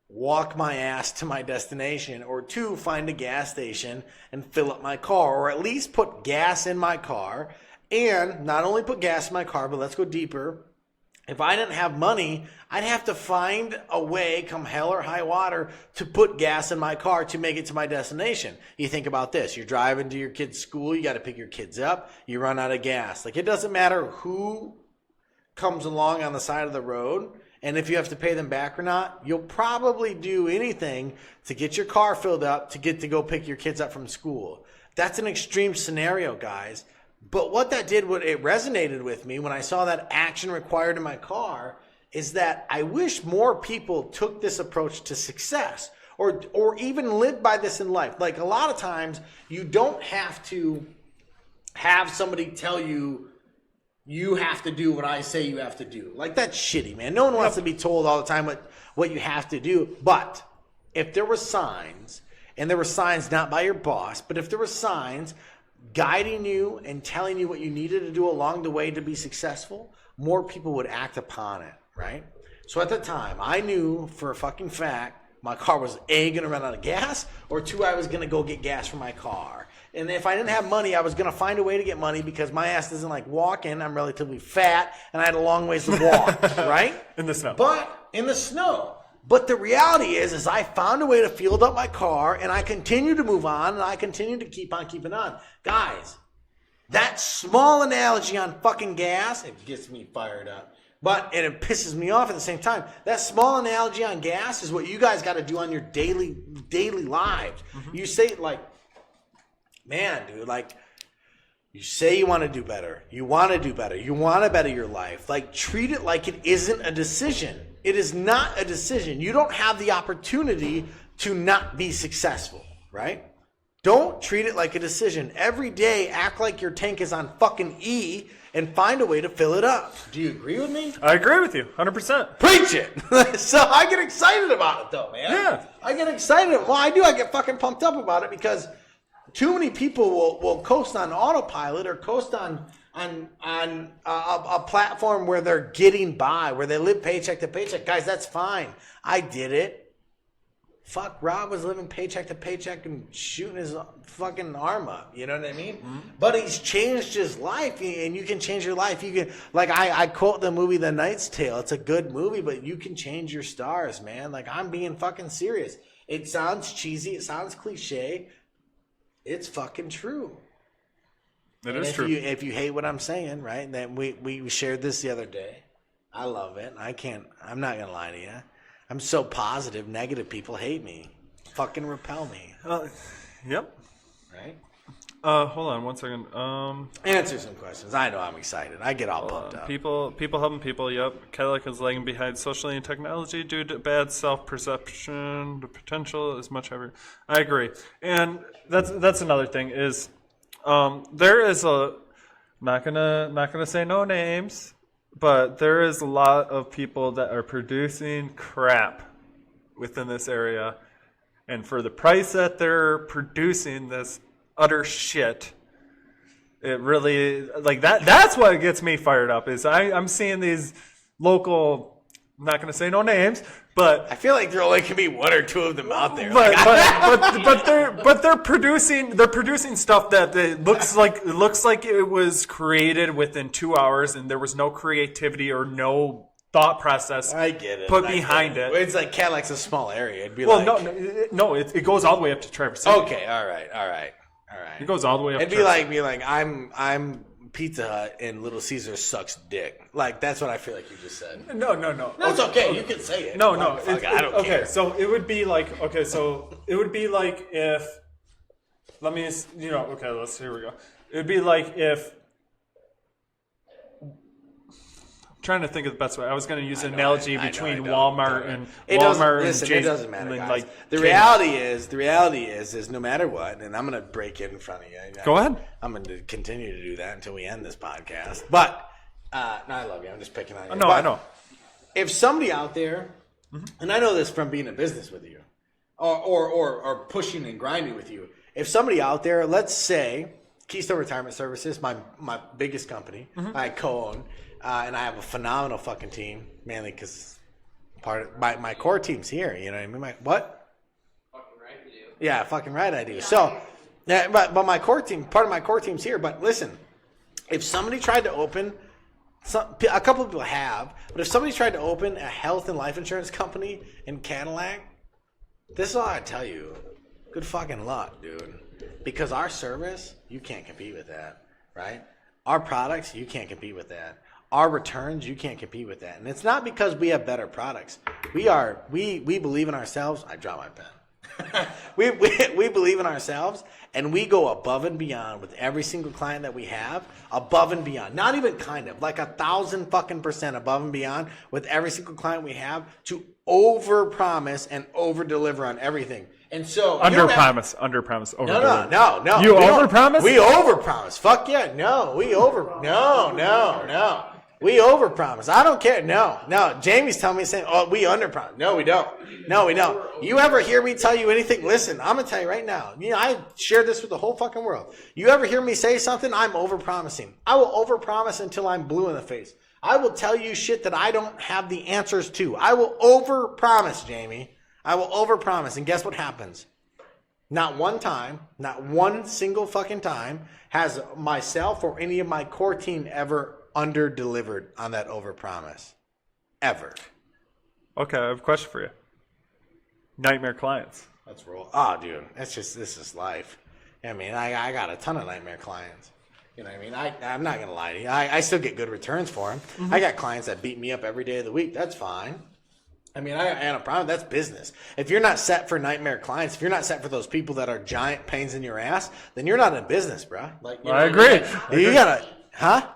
walk my ass to my destination, or two, find a gas station and fill up my car, or at least put gas in my car. And not only put gas in my car, but let's go deeper. If I didn't have money, I'd have to find a way, come hell or high water, to put gas in my car to make it to my destination. You think about this. You're driving to your kid's school. You got to pick your kids up. You run out of gas. Like, it doesn't matter who comes along on the side of the road, and if you have to pay them back or not, you'll probably do anything to get your car filled up to get to go pick your kids up from school. That's an extreme scenario, guys. But what that did, what it resonated with me when I saw that action required in my car, is that I wish more people took this approach to success, or even lived by this in life. Like, a lot of times you don't have to have somebody tell you you have to do what I say you have to do. Like, that's shitty, man. No one wants to be told all the time what you have to do. But if there were signs, and there were signs not by your boss, but if there were signs guiding you and telling you what you needed to do along the way to be successful, more people would act upon it, right? So at the time, I knew for a fucking fact my car was A, going to run out of gas, or two, I was going to go get gas for my car. And if I didn't have money, I was going to find a way to get money because my ass doesn't like walking. I'm relatively fat, and I had a long ways to walk, right? In the snow. In the snow. But the reality is I found a way to fuel up my car, and I continue to move on, and I continue to keep on keeping on. Guys, that small analogy on fucking gas, it gets me fired up. And it pisses me off at the same time. That small analogy on gas is what you guys got to do on your daily lives. Mm-hmm. You say, like, man, dude, like, you say you want to do better. You want to do better. You want to better your life. Like, treat it like it isn't a decision. It is not a decision. You don't have the opportunity to not be successful, right? Don't treat it like a decision. Every day, act like your tank is on fucking E and find a way to fill it up. Do you agree with me? I agree with you, 100%. Preach it! So I get excited about it, though, man. Yeah. I get excited. Well, I do. I get fucking pumped up about it because too many people will coast on autopilot or coast on a platform where they're getting by, where they live paycheck to paycheck. Guys, that's fine. I did it. Fuck, Rob was living paycheck to paycheck and shooting his fucking arm up. You know what I mean? Mm-hmm. But he's changed his life, and you can change your life. You can, like, I quote the movie The Knight's Tale. It's a good movie, but you can change your stars, man. Like, I'm being fucking serious. It sounds cheesy. It sounds cliche. It's fucking true. It is true. If you hate what I'm saying, right? Then we shared this the other day. I love it. I'm not gonna lie to you. I'm so positive. Negative people hate me. Fucking repel me. Yep. Right? Hold on one second. Answer some questions. I know I'm excited. I get all pumped up. People helping people. Yep. Cadillac is lagging behind socially and technology due to bad self-perception. The potential is much heavier. I agree, and that's another thing is. There is not gonna say no names, but there is a lot of people that are producing crap within this area, and for the price that they're producing this utter shit, it really, like, that's what gets me fired up. Is I'm seeing these local, I'm not gonna say no names, but I feel like there only can be one or two of them out there. But they're producing stuff that looks like it was created within 2 hours, and there was no creativity or no thought process. I get it. Put behind it. It's like Cadillac's a small area. It'd be no, it goes all the way up to Traverse City. Okay, all right. It goes all the way up. It'd be like I'm Pizza Hut and Little Caesar sucks dick. Like, that's what I feel like you just said. No. No, it's okay. You can say it. No. Fuck it, I don't care. Okay, so it would be like if let me here we go. It would be like if I'm trying to think of the best way. I was going to use an analogy between Walmart and It doesn't matter, guys. The reality is no matter what, and I'm going to break it in front of you. Go ahead. I'm going to continue to do that until we end this podcast. But no, I love you. I'm just picking on you. No, But I know. if somebody out there, and I know this from being in business with you, or pushing and grinding with you, if somebody out there, let's say Keystone Retirement Services, my biggest company, I co-own. And I have a phenomenal fucking team, mainly because part of my core team's here. You know what I mean? What? Fucking right you do. Yeah, fucking right I do. So, yeah, but my core team, part of my core team's here. But listen, if somebody tried to open, a couple of people have, but if somebody tried to open a health and life insurance company in Cadillac, this is all I tell you. Good fucking luck, dude. Because our service, you can't compete with that, right? Our products, you can't compete with that. Our returns, you can't compete with that. And it's not because we have better products. We believe in ourselves. I dropped my pen. we believe in ourselves, and we go above and beyond with every single client that we have, above and beyond. Not even kind of, like 1,000% above and beyond with every single client we have to over-promise and over-deliver on everything. And so Under-promise, over. No. You over-promise? We over-promise. Fuck yeah. No. We over-promise. I don't care. No. Jamie's telling me saying, "Oh, we under-promise." No, we don't. You ever hear me tell you anything? Listen, I'm gonna tell you right now. I share this with the whole fucking world. You ever hear me say something? I'm over-promising. I will over-promise until I'm blue in the face. I will tell you shit that I don't have the answers to. I will over-promise, Jamie. I will over-promise, and guess what happens? Not one time, not one single fucking time has myself or any of my core team ever under-delivered on that over-promise. Ever. Okay, I have a question for you. Nightmare clients. Let's roll. Oh, dude, this is life. I mean, I got a ton of nightmare clients. You know what I mean? I'm not going to lie to you. I still get good returns for them. I got clients that beat me up every day of the week. That's fine. I mean, I had a problem. That's business. If you're not set for nightmare clients, if you're not set for those people that are giant pains in your ass, then you're not in business, bro. Like, I agree. You gotta, huh?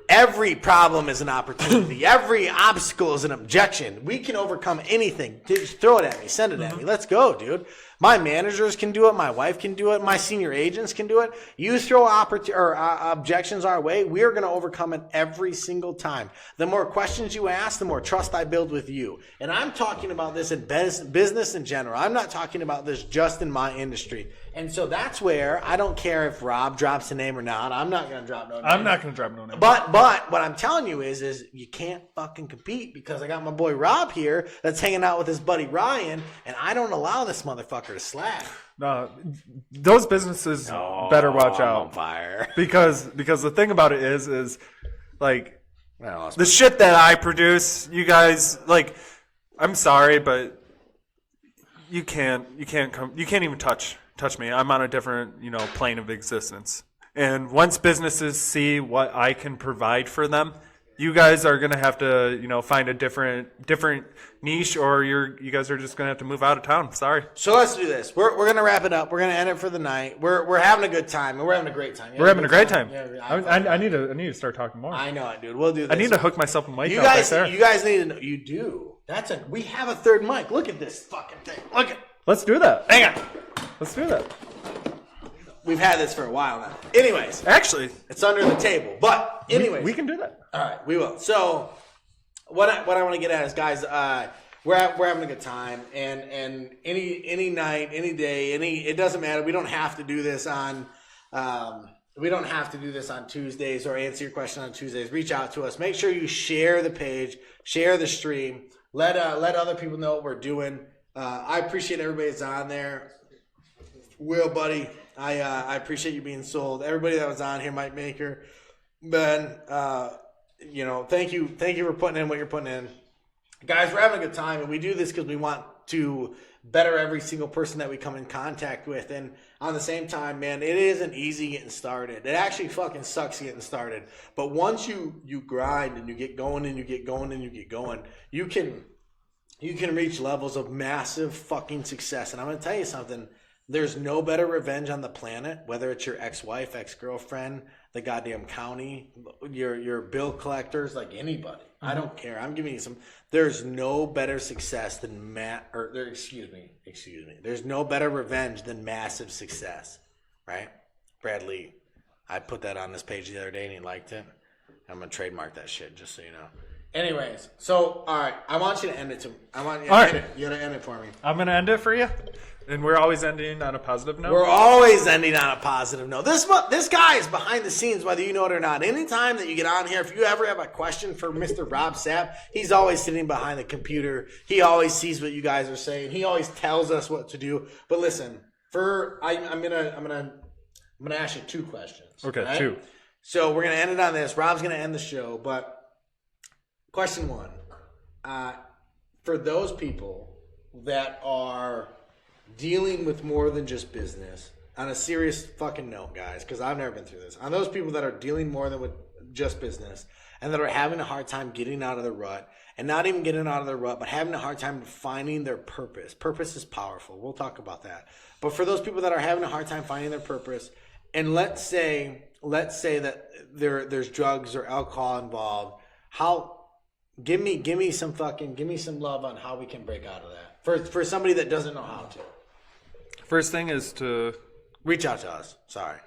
Every problem is an opportunity. Every obstacle is an objection. We can overcome anything. Just throw it at me. Send it at me. Let's go, dude. My managers can do it. My wife can do it. My senior agents can do it. You throw objections our way, we are going to overcome it every single time. The more questions you ask, the more trust I build with you. And I'm talking about this in business in general. I'm not talking about this just in my industry. And so that's where I don't care if Rob drops a name or not. I'm not going to drop no name. I'm not going to drop no name. But what I'm telling you is you can't fucking compete because I got my boy Rob here that's hanging out with his buddy Ryan, and I don't allow this motherfucker to slack. No, those businesses better watch out. I'm on fire. Because the thing about it is like the shit that I produce, you guys, like, I'm sorry, but you can't even touch me. I'm on a different, plane of existence. And once businesses see what I can provide for them, you guys are going to have to, find a different niche, or you guys are just going to have to move out of town. Sorry. So let's do this. We're going to wrap it up. We're going to end it for the night. We're having a good time, and we're having a great time. We're having a great time. Yeah, I need to start talking more. I know it, dude. We'll do this. I need to hook myself a mic you out guys, right there. You guys need to know. You do. We have a third mic. Look at this fucking thing. Look at. Let's do that. Hang on. Let's do that. We've had this for a while now. Anyways. Actually. It's under the table. But anyways. We can do that. All right, we will. So what I want to get at is, guys, we're having a good time, and any night, any day, it doesn't matter. We don't have to do this on Tuesdays or answer your question on Tuesdays. Reach out to us. Make sure you share the page, share the stream. Let other people know what we're doing. I appreciate everybody that's on there. Will, buddy, I appreciate you being sold. Everybody that was on here, Mike Maker, Ben, thank you for putting in what you're putting in. guys, we're having a good time, and we do this because we want to better every single person that we come in contact with. And on the same time, man, it isn't easy getting started. It actually fucking sucks getting started. But once you grind and you get going and you get going and you get going, you can reach levels of massive fucking success. And I'm going to tell you something. There's no better revenge on the planet, whether it's your ex-wife, ex-girlfriend, the goddamn county, your bill collectors, like anybody. I don't care. I'm giving you some. There's no better success than excuse me. There's no better revenge than massive success, right? Bradley, I put that on this page the other day and he liked it. I'm gonna trademark that shit, just so you know. Anyways, so all right, I want you to end it. I want you to end it. You gotta end it for me. I'm gonna end it for you. And we're always ending on a positive note? We're always ending on a positive note. This guy is behind the scenes, whether you know it or not. Anytime that you get on here, if you ever have a question for Mr. Rob Sapp, he's always sitting behind the computer. He always sees what you guys are saying. He always tells us what to do. But listen, I'm gonna ask you 2 questions. Okay, right? 2. So we're gonna end it on this. Rob's gonna end the show, but question 1. For those people that are dealing with more than just business, on a serious fucking note, guys, because I've never been through this. On those people that are dealing more than with just business and that are having a hard time getting out of the rut, and not even getting out of the rut, but having a hard time finding their purpose. Purpose is powerful. We'll talk about that. But for those people that are having a hard time finding their purpose, and let's say that there's drugs or alcohol involved, give me some love on how we can break out of that. For somebody that doesn't know how to. First thing is to reach out to us. Sorry.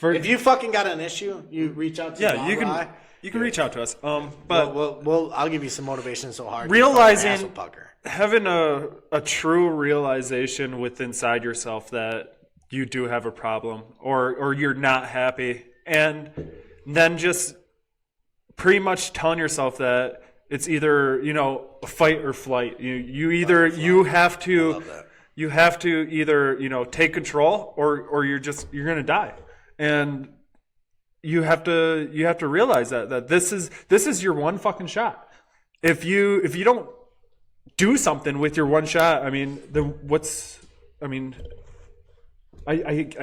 If you fucking got an issue, you reach out to you can reach out to us. But I'll give you some motivation. So hard. Realizing, having a true realization within inside yourself that you do have a problem or you're not happy, and then just pretty much telling yourself that it's either a fight or flight. You have to either take control or you're gonna die, and you have to realize that this is your one fucking shot. If you don't do something with your one shot, I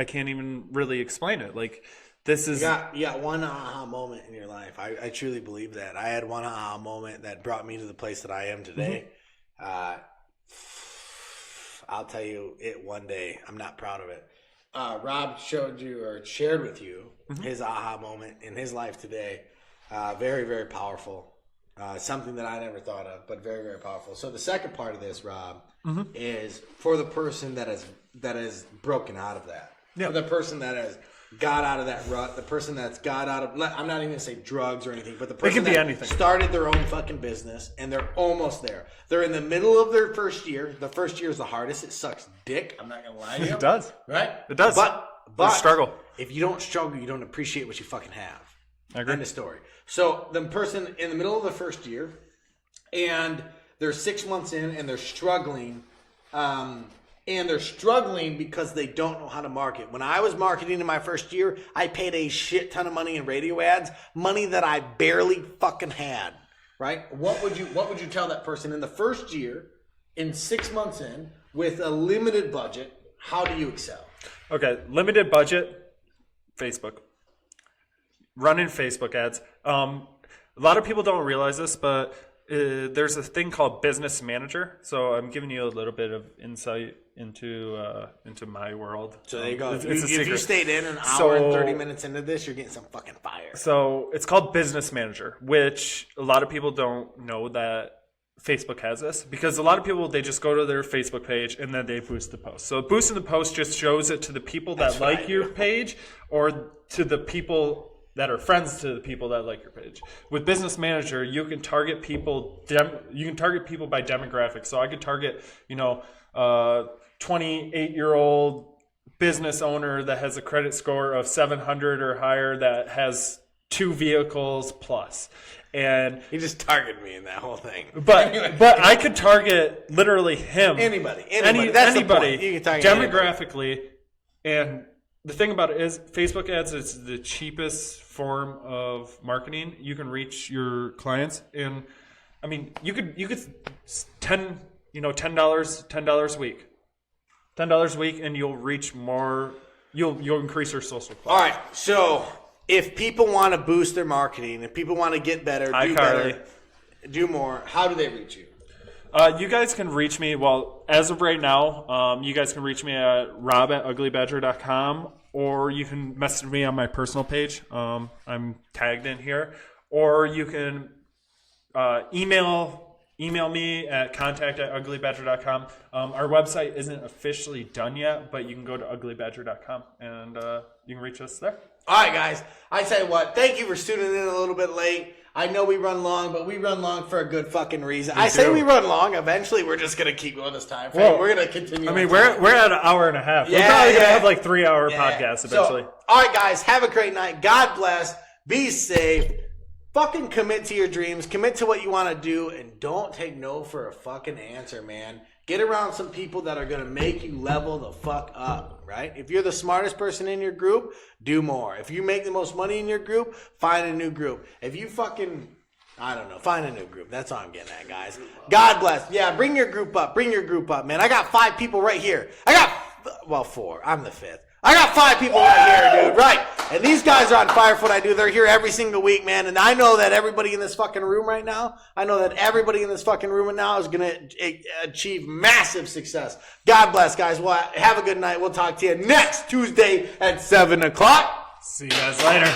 can't even really explain it. Like, this is... You got one aha moment in your life. I truly believe that. I had one aha moment that brought me to the place that I am today. Mm-hmm. I'll tell you it one day. I'm not proud of it. Rob showed you or shared with you his aha moment in his life today. Very, very powerful. Something that I never thought of, but very, very powerful. So the second part of this, Rob, is for the person that has broken out of that. Yeah. For the person that has got out of that rut, the person that's got out of, I'm not even going to say drugs or anything, but the person that started their own fucking business and they're almost there. They're in the middle of their first year. The first year is the hardest. It sucks dick. I'm not going to lie to you. It does. Right? It does. But struggle. If you don't struggle, you don't appreciate what you fucking have. I agree. End of story. So the person in the middle of the first year, and they're 6 months in, and they're struggling, because they don't know how to market. When I was marketing in my first year, I paid a shit ton of money in radio ads, money that I barely fucking had. Right? What would you tell that person in the first year, in 6 months in, with a limited budget? How do you excel? Okay, limited budget, Facebook. Running Facebook ads. A lot of people don't realize this, but there's a thing called Business Manager. So I'm giving you a little bit of insight into my world. So there you go. It's if you stayed in an hour and 30 minutes into this, you're getting some fucking fire. So it's called Business Manager, which a lot of people don't know that Facebook has this, because a lot of people, they just go to their Facebook page and then they boost the post. So boosting the post just shows it to the people that like your page, or to the people that are friends to the people that like your page. With Business Manager, you can target people. You can target people by demographics. So I could target, 28-year-old business owner that has a credit score of 700 or higher, that has 2 vehicles plus. And he just targeted me in that whole thing. But I could target literally him. Anybody. That's anybody. The point. You can target demographically. Anybody. And the thing about it is, Facebook ads is the cheapest form of marketing. You can reach your clients. And I mean, you could $10 a week. $10 a week, and you'll reach more. You'll increase your social club. All right, so if people want to boost their marketing, if people want to get better, Hi, do Carly. better, do more, how do they reach you? You guys can reach me, well, as of right now, you guys can reach me at rob@uglybadger.com, or you can message me on my personal page. I'm tagged in here. Or you can email me at contact@uglybadger.com. Our website isn't officially done yet, but you can go to uglybadger.com, and you can reach us there. All right, guys. I tell you what, thank you for tuning in a little bit late. I know we run long, but we run long for a good fucking reason. I say we run long. Eventually, we're just going to keep going this time frame. Well, we're going to continue. I mean, we're at an hour and a half. We're Yeah, probably going to yeah. have like 3-hour podcasts eventually. So, all right, guys. Have a great night. God bless. Be safe. Fucking commit to your dreams. Commit to what you want to do. And don't take no for a fucking answer, man. Get around some people that are going to make you level the fuck up, right? If you're the smartest person in your group, do more. If you make the most money in your group, find a new group. If you fucking, I don't know, find a new group. That's all I'm getting at, guys. God bless. Yeah, bring your group up. Bring your group up, man. I got 5 people right here. 4. I'm the 5th. I got 5 people right here, dude. Right. And these guys are on fire for what I do. They're here every single week, man. And I know that everybody in this fucking room right now, is going to achieve massive success. God bless, guys. Well, have a good night. We'll talk to you next Tuesday at 7 o'clock. See you guys later.